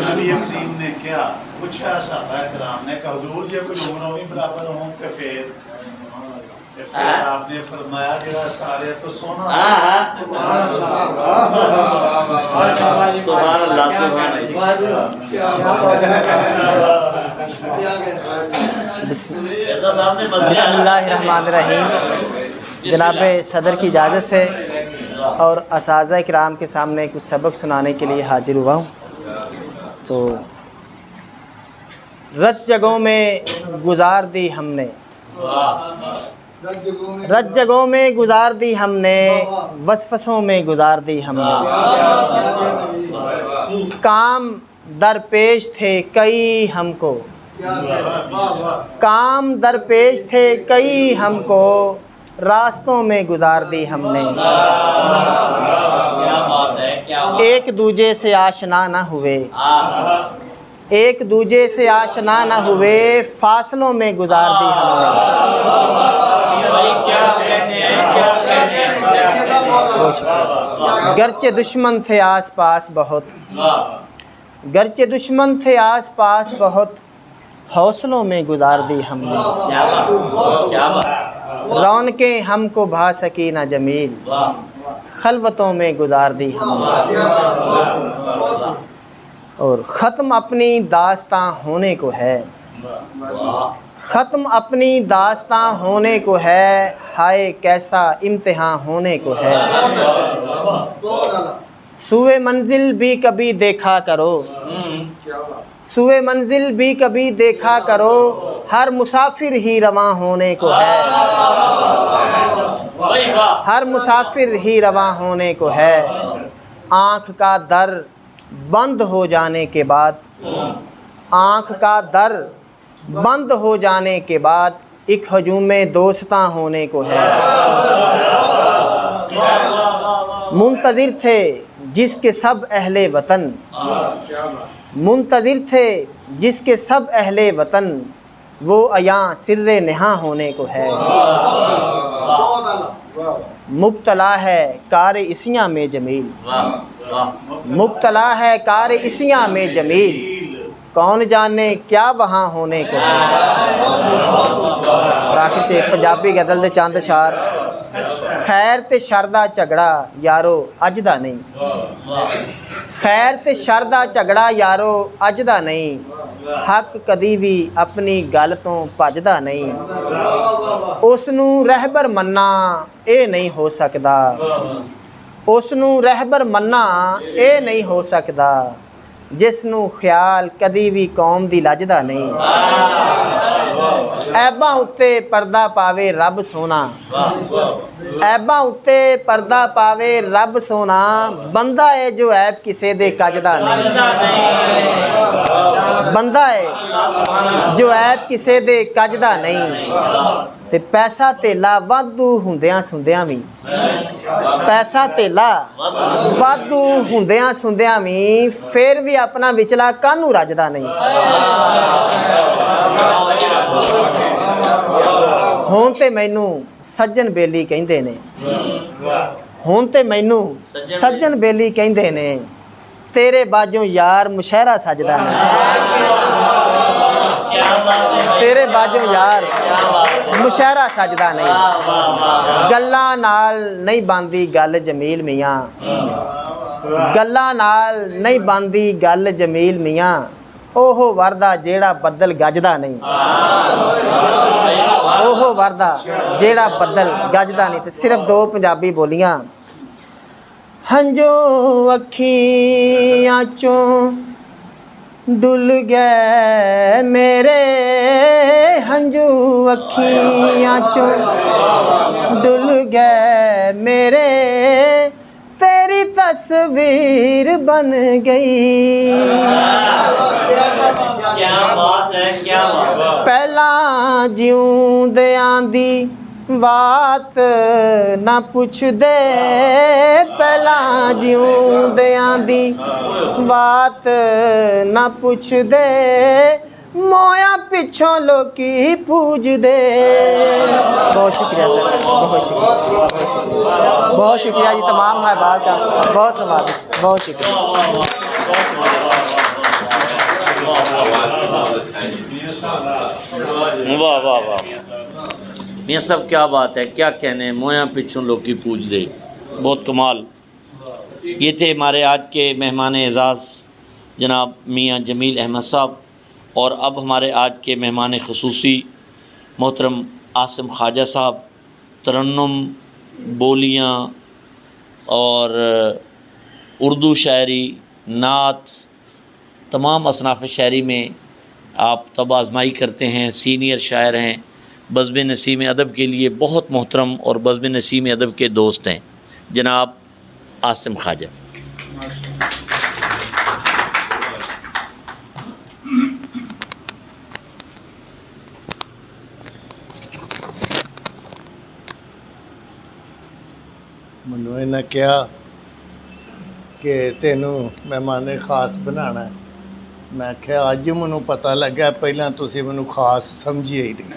نبی کریم نے کیا پوچھا صحابہ کرام نے کہ حضور جے کوئی عمروں بھی برابر ہوں تے پھر آپ نے فرمایا کہ سارے تو سونا۔ سبحان اللہ سبحان اللہ
بسم اللہ الرحمن الرحیم۔ جناب صدر کی اجازت سے اور اساتذہ کرام کے سامنے کچھ سبق سنانے کے لیے حاضر ہوا ہوں۔ تو رت جگہوں میں گزار دی ہم نے، رت جگہوں میں گزار دی ہم نے، وسوسوں میں گزار دی ہم نے۔ کام درپیش تھے کئی ہم کو، کام درپیش تھے کئی ہم کو، راستوں میں گزار دی ہم نے۔ ایک دوجے سے آشنا نہ ہوئے، ایک دوجے سے آشنا نہ ہوئے، فاصلوں میں گزار دی ہم نے۔ گرچہ دشمن تھے آس پاس بہت، گرچہ دشمن تھے آس پاس بہت، حوصلوں میں گزار دی ہم نے۔ رونقیں ہم کو بھا سکی نہ جمیل، خلوتوں میں گزار دی ہم نے۔ اور ختم اپنی داستاں ہونے کو ہے، ختم اپنی داستاں ہونے کو ہے، ہائے کیسا امتحان ہونے کو ہے۔ سوئے منزل بھی کبھی دیکھا کرو، سوئے منزل بھی کبھی دیکھا کرو، ہر مسافر ہی رواں ہونے کو ہے، ہر مسافر ہی رواں ہونے کو ہے۔ آنکھ کا در بند ہو جانے کے بعد، آنکھ کا در بند ہو جانے کے بعد، ایک ہجوم دوستاں ہونے کو ہے۔ منتظر تھے جس کے سب اہل وطن، منتظر تھے جس کے سب اہل وطن، وہ عیاں سر نہاں ہونے کو ہے۔ मुब्तला है कार इसियां में जमील, मुब्तला है कार इसियां में जमील, कौन जाने क्या वहाँ होने को है। और आखिर च पंजाबी गज़ल दे चंद शार। खैर ते शर दा झगड़ा यारो अज दा नहीं, खैर ते शर दा झगड़ा यारो अज दा नहीं, हक कदी भी अपनी गल तो भजदा नहीं, उसनू रहबर मन्ना ये नहीं हो सकदा, उसनू रहबर मन्ना ये नहीं हो सकदा, जिसनू ख्याल कदी भी कौम दी लजदा नहीं। ऐबां उत्ते पर्दा पावे रब सोना, ऐबां उत्ते पर्दा पावे रब सोना, बंदा है जो ऐब किसे दे कजदा नहीं, बंदा है जो ऐब किसे दे कजदा नहीं। ते पैसा धेला वाधू हुंदियां सुंदियां भी, पैसा धेला वाधू हुंदियां सुंदियां भी फिर भी अपना विचला कानू रजदा नहीं। हुण ते मैनू सज्जन बेली कहिंदे ने, हुण ते मैनू सज्जन बेली कहिंदे ने, तेरे बाजों यार मुशहरा सजदा नहीं, तेरे बाजों यार मुशहरा सजदा नहीं। गल्लां नाल नहीं बनदी गल जमील मियाँ, गल्लां नाल नहीं बनदी गल जमील मियाँ, ओहो वरदा जेड़ा बदल गजदा नहीं, ओहो वरदा जेड़ा बदल गजदा नहीं। तो सिर्फ दो पंजाबी बोलियां। हंजो अखियां चों डुल गए मेरे, हंजू अखियां चों डुल गए मेरे, तेरी तस्वीर बन गई।
क्या बात है, क्या बात है।
पहला जिउंदियां दी बात ना पुछ दे, पहला जिउंदियां दी बात ना पुछ दे, मोया पिछों लोकी पूज दे। बहुत शुक्रिया सर, बहुत शुक्रिया, बहुत शुक्रिया जी तमाम है बात का, बहुत धन्यवाद, बहुत शुक्रिया।
वाह वाह वाह मियाँ साहब, क्या बात है, क्या कहने, मोया पिछों लोकी पूज दे, बहुत कमाल। ये थे हमारे आज के मेहमान एज़ाज़ जनाब मियाँ जमील अहमद साहब। और अब हमारे आज के मेहमान ख़ुसूसी मोहतरम आसिम ख्वाजा साहब तरन्नुम, बोलियाँ और उर्दू शायरी, नात, तमाम असनाफ़ शायरी में आप तब आज़माई करते हैं, सीनियर शायर हैं, बज़्म नसीम अदब के लिए बहुत मोहतरम और बज़्म नसीम अदब के दोस्त हैं जनाब आसिम ख्वाजा।
ਮੈਨੂੰ ਇਹਨਾਂ ਕਿਹਾ ਕਿ ਤੈਨੂੰ ਮਹਿਮਾਨੇ ਖਾਸ ਬਣਾਉਣਾ ਹੈ। ਮੈਂ ਕਿਹਾ ਅੱਜ ਮੈਨੂੰ ਪਤਾ ਲੱਗਾ, ਪਹਿਲਾਂ ਤੁਸੀਂ ਮੈਨੂੰ ਖਾਸ ਸਮਝਿਆ ਹੀ ਨਹੀਂ।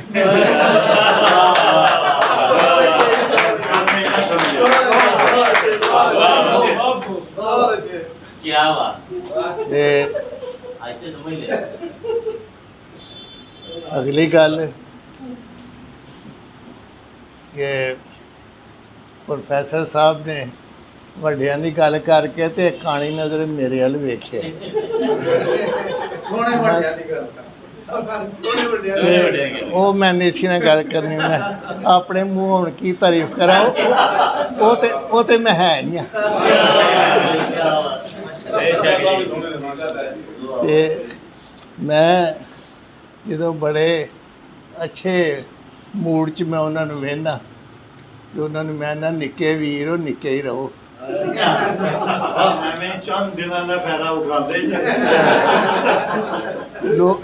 क्या बात,
ਅਗਲੀ ਗੱਲ ਕਿ ਪ੍ਰੋਫੈਸਰ ਸਾਹਿਬ ਨੇ ਵੱਡਿਆਂ ਦੀ ਗੱਲ ਕਰਕੇ ਤੇ ਕਾਣੀ ਨਜ਼ਰ ਮੇਰੇ ਵੱਲ ਵੇਖਿਆ।
ਸੋਹਣੇ ਵੱਡਿਆਂ ਦੀ ਗੱਲ
ਤੇ ਉਹ ਮੈਂ ਨੇਸੀ ਨਾਲ ਗੱਲ ਕਰਨੀ, ਮੈਂ ਆਪਣੇ ਮੂੰਹ ਹੁਣ ਕੀ ਤਾਰੀਫ ਕਰਾਂ, ਉਹ ਤੇ ਮੈਂ ਹੈ ਹੀ ਆ। ਤੇ ਮੈਂ ਜਦੋਂ ਬੜੇ ਅੱਛੇ ਮੂਡ 'ਚ ਮੈਂ ਉਹਨਾਂ ਨੂੰ ਵੇਖਦਾ ਤੇ ਉਹਨਾਂ ਨੂੰ ਮੈਂ ਨਾ ਨਿੱਕੇ ਵੀਰ ਉਹ ਨਿੱਕੇ ਹੀ ਰਹੋ।
ਐਵੇਂ ਚੰਦ ਦਿਨਾਂ ਦਾ ਫਾਇਦਾ ਉਠਾਉਂਦੇ ਹੀ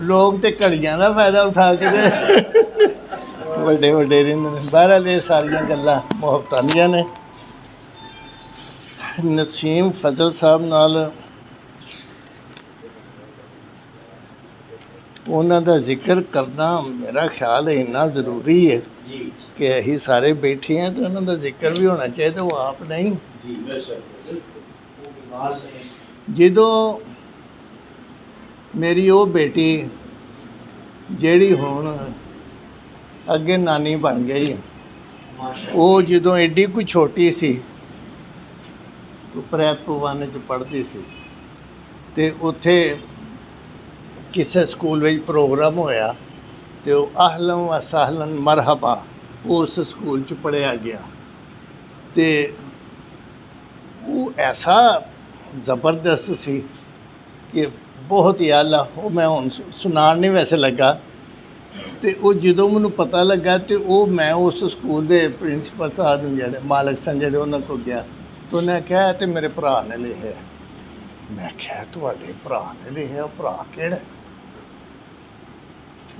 ਲੋਕ ਤੇ ਘੜੀਆਂ ਦਾ ਫਾਇਦਾ ਉਠਾ ਕੇ ਤੇ ਵੱਡੇ ਵੱਡੇ ਰਹਿੰਦੇ ਨੇ। ਬਹਰਹਾਲ ਇਹ ਸਾਰੀਆਂ ਗੱਲਾਂ ਮੁਹੱਬਤਾਂ ਦੀਆਂ ਨੇ। ਨਸੀਮ ਫਜ਼ਲ ਸਾਹਿਬ ਨਾਲ ਉਹਨਾਂ ਦਾ ਜ਼ਿਕਰ ਕਰਨਾ ਮੇਰਾ ਖਿਆਲ ਹੈ ਇੰਨਾ ਜ਼ਰੂਰੀ ਹੈ ਕਿ ਅਸੀਂ ਸਾਰੇ ਬੈਠੇ ਹਾਂ ਤੇ ਉਹਨਾਂ ਦਾ ਜ਼ਿਕਰ ਵੀ ਹੋਣਾ ਚਾਹੀਦਾ, ਉਹ ਆਪ ਨਹੀਂ। ਜਦੋਂ ਮੇਰੀ ਉਹ ਬੇਟੀ ਜਿਹੜੀ ਹੁਣ ਅੱਗੇ ਨਾਨੀ ਬਣ ਗਈ, ਉਹ ਜਦੋਂ ਐਡੀ ਕੋਈ ਛੋਟੀ ਸੀ, ਪ੍ਰੈਪ 1 'ਚ ਪੜ੍ਹਦੀ ਸੀ, ਤੇ ਉੱਥੇ ਕਿਸੇ ਸਕੂਲ ਵਿੱਚ ਪ੍ਰੋਗਰਾਮ ਹੋਇਆ ਤੇ ਉਹ ਅਹਲਨ व सहलन मरहबा ਉਸ ਸਕੂਲ 'ਚ ਪੜ੍ਹਿਆ ਗਿਆ। ਤੇ ਉਹ ਐਸਾ ਜ਼ਬਰਦਸਤ ਸੀ ਕਿ ਬਹੁਤ ਹੀ ਆਲਾ। ਉਹ ਮੈਂ ਹੁਣ ਸੁਣਾਉਣ ਨਹੀਂ ਵੈਸੇ ਲੱਗਾ। ਤੇ ਉਹ ਜਦੋਂ ਮੈਨੂੰ ਪਤਾ ਲੱਗਾ ਤੇ ਉਹ ਮੈਂ ਉਸ ਸਕੂਲ ਦੇ ਪ੍ਰਿੰਸੀਪਲ ਸਾਹਿਬ ਨੂੰ, ਜਿਹੜੇ ਮਾਲਕ ਸਨ, ਜਿਹੜੇ ਉਹਨਾਂ ਕੋਲ ਗਿਆ ਤੇ ਉਹਨੇ ਕਿਹਾ ਤੇ ਮੇਰੇ ਭਰਾ ਨੇ ਲਿਖਿਆ। ਮੈਂ ਕਿਹਾ ਤੁਹਾਡੇ ਭਰਾ ਨੇ ਲਿਖਿਆ? ਭਰਾ ਕਿਹੜਾ?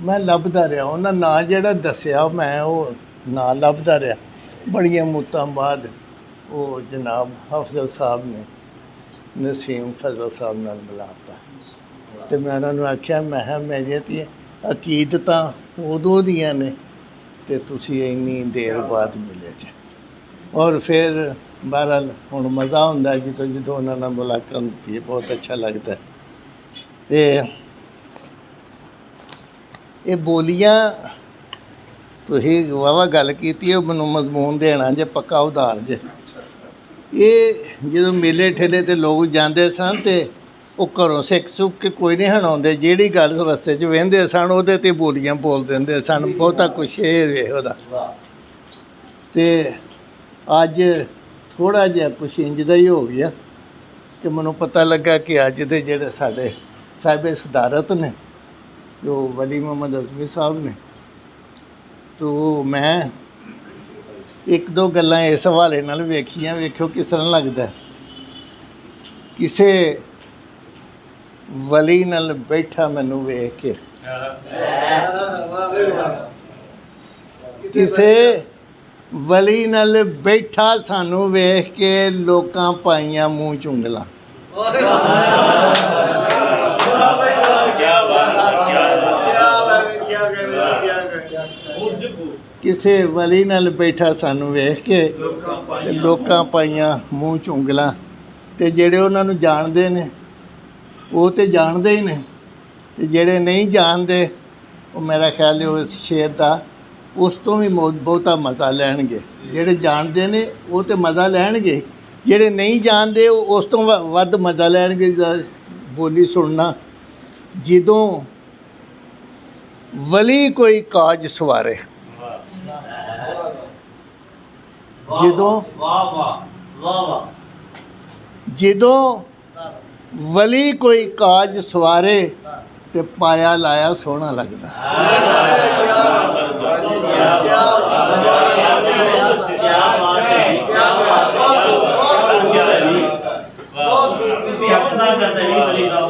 ਮੈਂ ਲੱਭਦਾ ਰਿਹਾ, ਉਹਨਾਂ ਨਾਂ ਜਿਹੜਾ ਦੱਸਿਆ ਮੈਂ ਉਹ ਨਾਂ ਲੱਭਦਾ ਰਿਹਾ। ਬੜੀਆਂ ਮੁੱਤਾਂ ਬਾਅਦ ਉਹ ਜਨਾਬ ਹਫਜ਼ਲ ਸਾਹਿਬ ਨੇ ਨਸੀਮ ਫਜ਼ਲ ਸਾਹਿਬ ਨਾਲ ਮਿਲਾਤਾ। ਤੇ ਮੈਂ ਉਹਨਾਂ ਨੂੰ ਆਖਿਆ, ਮੈਂ ਕਿਹਾ ਮੇਰੀਆਂ ਤੇ ਅਕੀਦਤਾਂ ਉਦੋਂ ਦੀਆਂ ਨੇ ਤੇ ਤੁਸੀਂ ਇੰਨੀ ਦੇਰ ਬਾਅਦ ਮਿਲੇ ਜੇ। ਔਰ ਫਿਰ ਬਹਰਹਾਲ ਹੁਣ ਮਜ਼ਾ ਹੁੰਦਾ ਜਦੋਂ ਉਹਨਾਂ ਨਾਲ ਮੁਲਾਕਾਤ ਹੁੰਦੀ ਹੈ, ਬਹੁਤ ਅੱਛਾ ਲੱਗਦਾ। ਤੇ ਇਹ ਬੋਲੀਆਂ ਤੁਸੀਂ ਵਾਹਵਾ ਗੱਲ ਕੀਤੀ, ਉਹ ਮੈਨੂੰ ਮਜ਼ਮੂਨ ਦੇਣਾ ਜੇ ਪੱਕਾ ਉਧਾਰ ਜੇ। ਇਹ ਜਦੋਂ ਮੇਲੇ ਠੇਲੇ ਤੇ ਲੋਕ ਜਾਂਦੇ ਸਨ ਤੇ ਉਹ ਘਰੋਂ ਸਿੱਖ ਸੁੱਖ ਕੇ ਕੋਈ ਨਹੀਂ ਹਣਾਉਂਦੇ, ਜਿਹੜੀ ਗੱਲ ਰਸਤੇ 'ਚ ਵਹਿੰਦੇ ਸਨ ਉਹਦੇ 'ਤੇ ਬੋਲੀਆਂ ਬੋਲ ਦਿੰਦੇ ਸਨ। ਬਹੁਤਾ ਕੁਛ ਇਹ ਉਹਦਾ। ਤੇ ਅੱਜ ਥੋੜ੍ਹਾ ਜਿਹਾ ਕੁਛ ਇੰਜ ਦਾ ਹੀ ਹੋ ਗਿਆ ਕਿ ਮੈਨੂੰ ਪਤਾ ਲੱਗਾ ਕਿ ਅੱਜ ਦੇ ਜਿਹੜੇ ਸਾਡੇ ਸਾਹਿਬ ਸਦਾਰਤ ਨੇ, ਜੋ ਵਲੀ ਮੁਹੰਮਦ ਅਜ਼ਮੀ ਸਾਹਿਬ ਨੇ, ਤੋ ਮੈਂ ਇੱਕ ਦੋ ਗੱਲਾਂ ਇਸ ਹਵਾਲੇ ਨਾਲ ਵੇਖੀਆਂ। ਵੇਖਿਓ ਕਿਸ ਤਰ੍ਹਾਂ ਲੱਗਦਾ। ਕਿਸੇ ਵਲੀ ਨਾਲ ਬੈਠਾ ਮੈਨੂੰ ਵੇਖ ਕੇ, ਕਿਸੇ ਵਲੀ ਨਾਲ ਬੈਠਾ ਸਾਨੂੰ ਵੇਖ ਕੇ ਲੋਕਾਂ ਪਾਈਆਂ ਮੂੰਹ 'ਚ ਉਂਗਲਾਂ। ਕਿਸੇ ਵਲੀ ਨਾਲ ਬੈਠਾ ਸਾਨੂੰ ਵੇਖ ਕੇ ਤੇ ਲੋਕਾਂ ਪਾਈਆਂ ਮੂੰਹ 'ਚ ਉਂਗਲਾਂ। ਤੇ ਜਿਹੜੇ ਉਹਨਾਂ ਨੂੰ ਜਾਣਦੇ ਨੇ ਉਹ ਤੇ ਜਾਣਦੇ ਹੀ ਨੇ, ਤੇ ਜਿਹੜੇ ਨਹੀਂ ਜਾਣਦੇ ਉਹ ਮੇਰਾ ਖਿਆਲ ਹੈ ਉਸ ਸ਼ੇਰ ਦਾ ਉਸ ਤੋਂ ਵੀ ਬਹੁਤਾ ਮਜ਼ਾ ਲੈਣਗੇ। ਜਿਹੜੇ ਜਾਣਦੇ ਨੇ ਉਹ ਤੇ ਮਜ਼ਾ ਲੈਣਗੇ, ਜਿਹੜੇ ਨਹੀਂ ਜਾਣਦੇ ਉਹ ਉਸ ਤੋਂ ਵੱਧ ਮਜ਼ਾ ਲੈਣਗੇ। ਬੋਲੀ ਸੁਣਨਾ, ਜਦੋਂ ਵਲੀ ਕੋਈ ਕਾਜ ਸਵਾਰੇ, ਜਦੋਂ ਵਲੀ ਕੋਈ ਕਾਜ ਸਵਾਰੇ ਤੇ ਪਾਇਆ ਲਾਇਆ ਸੋਹਣਾ ਲੱਗਦਾ।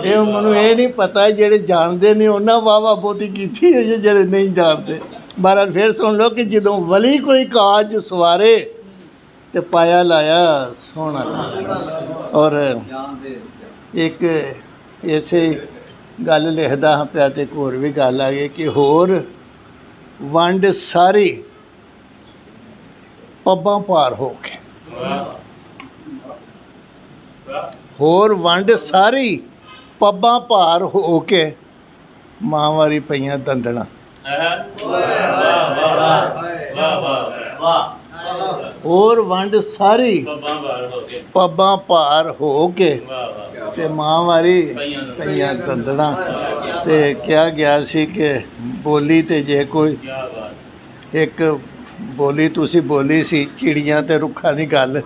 ਇਹ ਮੈਨੂੰ ਇਹ ਨਹੀਂ ਪਤਾ, ਜਿਹੜੇ ਜਾਣਦੇ ਨੇ ਉਹਨਾਂ ਵਾਹ ਬਹੁਤੀ ਕੀਤੀ ਹੈ, ਜਿਹੜੇ ਨਹੀਂ ਜਾਣਦੇ। ਬਹਰਹਾਲ ਫਿਰ ਸੁਣ ਲਓ ਕਿ ਜਦੋਂ ਵਲੀ ਕੋਈ ਕਾਜ ਸਵਾਰੇ ਤੇ ਪਾਇਆ ਲਾਇਆ ਸੋਹਣਾ ਲੱਗਦਾ। ਔਰ ਇੱਕ ਇਸੇ ਗੱਲ ਲਿਖਦਾ ਹਾਂ ਪਿਆ ਤੇ ਇੱਕ ਹੋਰ ਵੀ ਗੱਲ ਆ ਗਈ ਕਿ ਹੋਰ ਵੰਡ ਸਾਰੀ ਪੱਬਾਂ ਪਾਰ ਹੋ ਕੇ, ਹੋਰ ਵੰਡ ਸਾਰੀ ਪੱਬਾਂ ਪਾਰ ਹੋ ਕੇ ਮਾਂਵਾਰੀ ਪਈਆਂ ਦੰਦਣਾ। ਹੋਰ ਵੰਡ ਸਾਰੀ ਪੱਬਾਂ ਪਾਰ ਹੋ ਕੇ ਤੇ ਮਾਂਵਾਰੀ ਪਈਆਂ ਦੰਦਣਾ। ਤੇ ਕਿਹਾ ਗਿਆ ਸੀ ਕਿ ਬੋਲੀ ਤੇ ਜੇ ਕੋਈ ਇੱਕ ਬੋਲੀ ਤੁਸੀਂ ਬੋਲੀ ਸੀ ਚਿੜੀਆਂ ਤੇ ਰੁੱਖਾਂ ਦੀ ਗੱਲ,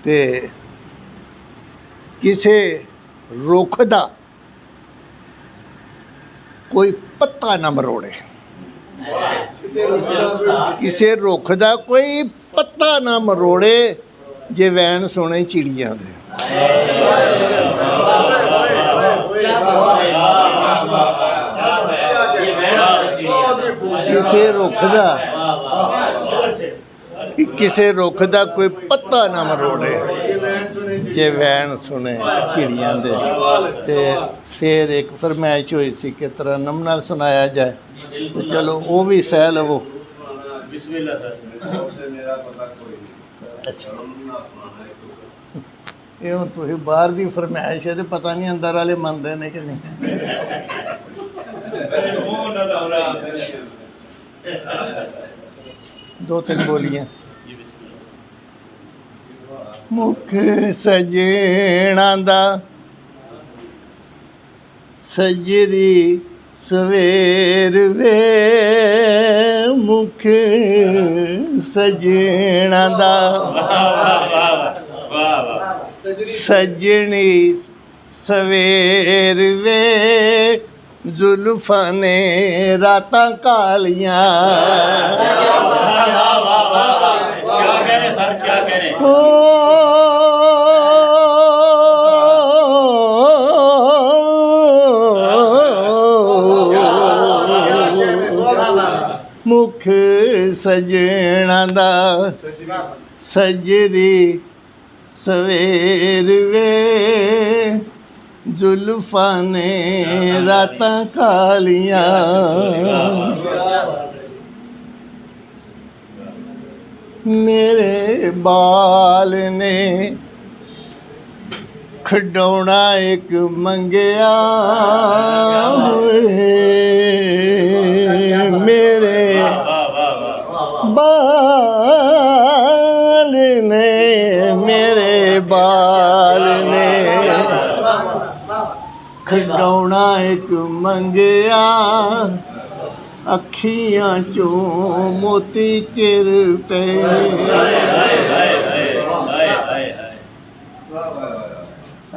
ਤੇ ਕਿਸੇ ਰੁੱਖ ਦਾ ਕੋਈ ਪੱਤਾ ਨਾ ਮਰੋੜੇ, ਕਿਸੇ ਰੁੱਖ ਦਾ ਕੋਈ ਪੱਤਾ ਨਾ ਮਰੋੜੇ ਜੇ ਵੈਣ ਸੁਣੇ ਚਿੜੀਆਂ ਦੇ। ਕਿਸੇ ਰੁੱਖ ਦਾ ਕੋਈ ਪੱਤਾ ਨਾ ਮਰੋੜੇ ਬੱਚੇ ਵੈਣ ਸੁਣੇ ਚਿੜੀਆਂ ਦੇ ਤੇ ਫਿਰ ਇੱਕ ਫਰਮਾਇਸ਼ ਹੋਈ ਸੀ ਕਿ ਤਰਨਮ ਨਾਲ ਸੁਣਾਇਆ ਜਾਏ ਤੇ ਚਲੋ ਉਹ ਵੀ ਸਹਿ ਲਵੋ।
ਬਿਸਮਿल्लाह सर।
ਅੱਛਾ ਇਹ ਹੁਣ ਤੁਸੀਂ ਬਾਹਰ ਦੀ ਫਰਮਾਇਸ਼ ਹੈ ਤੇ ਪਤਾ ਨਹੀਂ ਅੰਦਰ ਵਾਲੇ ਮੰਨਦੇ ਨੇ ਕਿ ਨਹੀਂ। ਦੋ ਤਿੰਨ ਬੋਲੀਆਂ। ਮੁਖ ਸਜਣਾ ਦਾ ਸਜਰੀ ਸਵੇਰ ਵੇ, ਮੁਖ ਸਜਣਾ ਦਾ ਸਜਣੀ ਸਵੇਰ ਵੇ, ਜ਼ੁਲਫਾਂ ਨੇ ਰਾਤਾਂ ਕਾਲੀਆਂ।
क्या कह रहे सर, क्या कह रहे?
ਮੁਖ ਸਜਣਾ ਦਾ ਸਜਰੀ ਸਵੇਰ ਵੇ, ਜ਼ੁਲਫਾਂ ਨੇ ਰਾਤਾਂ ਕਾਲੀਆਂ। ਮੇਰੇ ਬਾਲ ਨੇ ਖਡਾਉਣਾ ਇੱਕ ਮੰਗਿਆ ਹੋਏ, ਮੇਰੇ ਬਾਲ ਨੇ, ਮੇਰੇ ਬਾਲ ਨੇ ਖਡਾਉਣਾ ਇੱਕ ਮੰਗਿਆ, ਅੱਖੀਆਂ ਚੋਂ ਮੋਤੀ ਚਿਰ ਪਏ।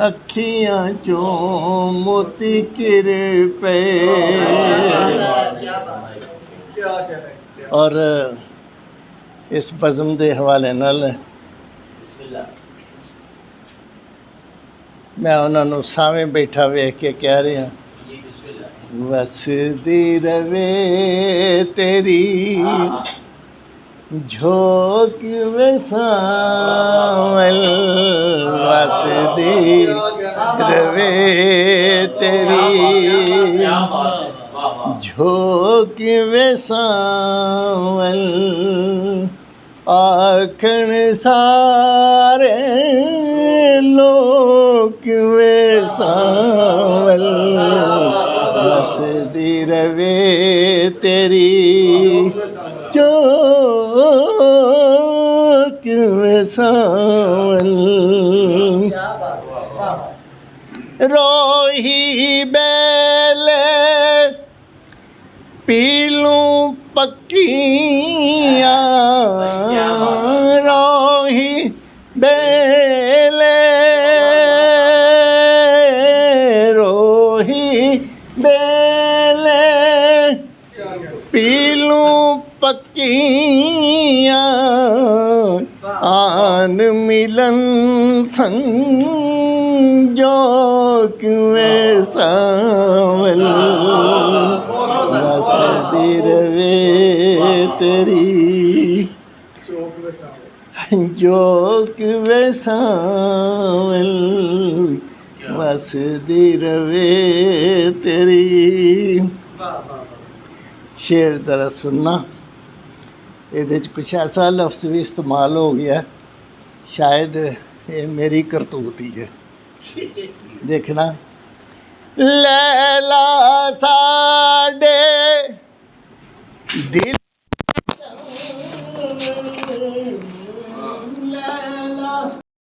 ਅੱਖੀਆਂ ਚੋਂ ਮੋਤੀ ਚਿਰ ਪਏ। ਔਰ ਇਸ ਬਜ਼ਮ ਦੇ ਹਵਾਲੇ ਨਾਲ ਮੈਂ ਉਹਨਾਂ ਨੂੰ ਸਾਵੇਂ ਬੈਠਾ ਵੇਖ ਕੇ ਕਹਿ ਰਿਹਾ, ਵਸਦੀ ਰਵੇ ਤੇਰੀ ਝੋਕ ਵਸਾਵਲ, ਵਸਦੀ ਰਵੇ ਤੇਰੀ ਝੋਕ ਵਸਾਵਲ, ਆਖਣ ਸਾਰੇ ਲੋਕ ਵਸਾਵਲ, ਵਸਦੀ ਰਵੇ ਤੇਰੀ ਝੋਕ ਵਸਾਵਲ। ਰੋਹੀ ਬੈਲੇ ਪੀਲੂ ਪੱਕੀਆਂ, ਰੋਹੀ ਬੇਲੇ, ਰੋਹੀ ਬੇਲੇ ਪੀਲੂ ਪੱਕੀਆਂ, ਆਨ ਮਿਲਨ ਸੰਜੋਗ ਵਸਾਵਲ, ਵਸਦੀ ਰਵੇ ਤੇਰੀ ਝੋਕ ਵਸਾਵਲ, ਵਸਦੀ ਰਵੇ ਤੇਰੀ। शेर ज़रा सुनना, ये कुछ ऐसा लफ्ज़ भी इस्तेमाल हो गया, शायद ये मेरी करतूत ही है। देखना, लैला साडे दिल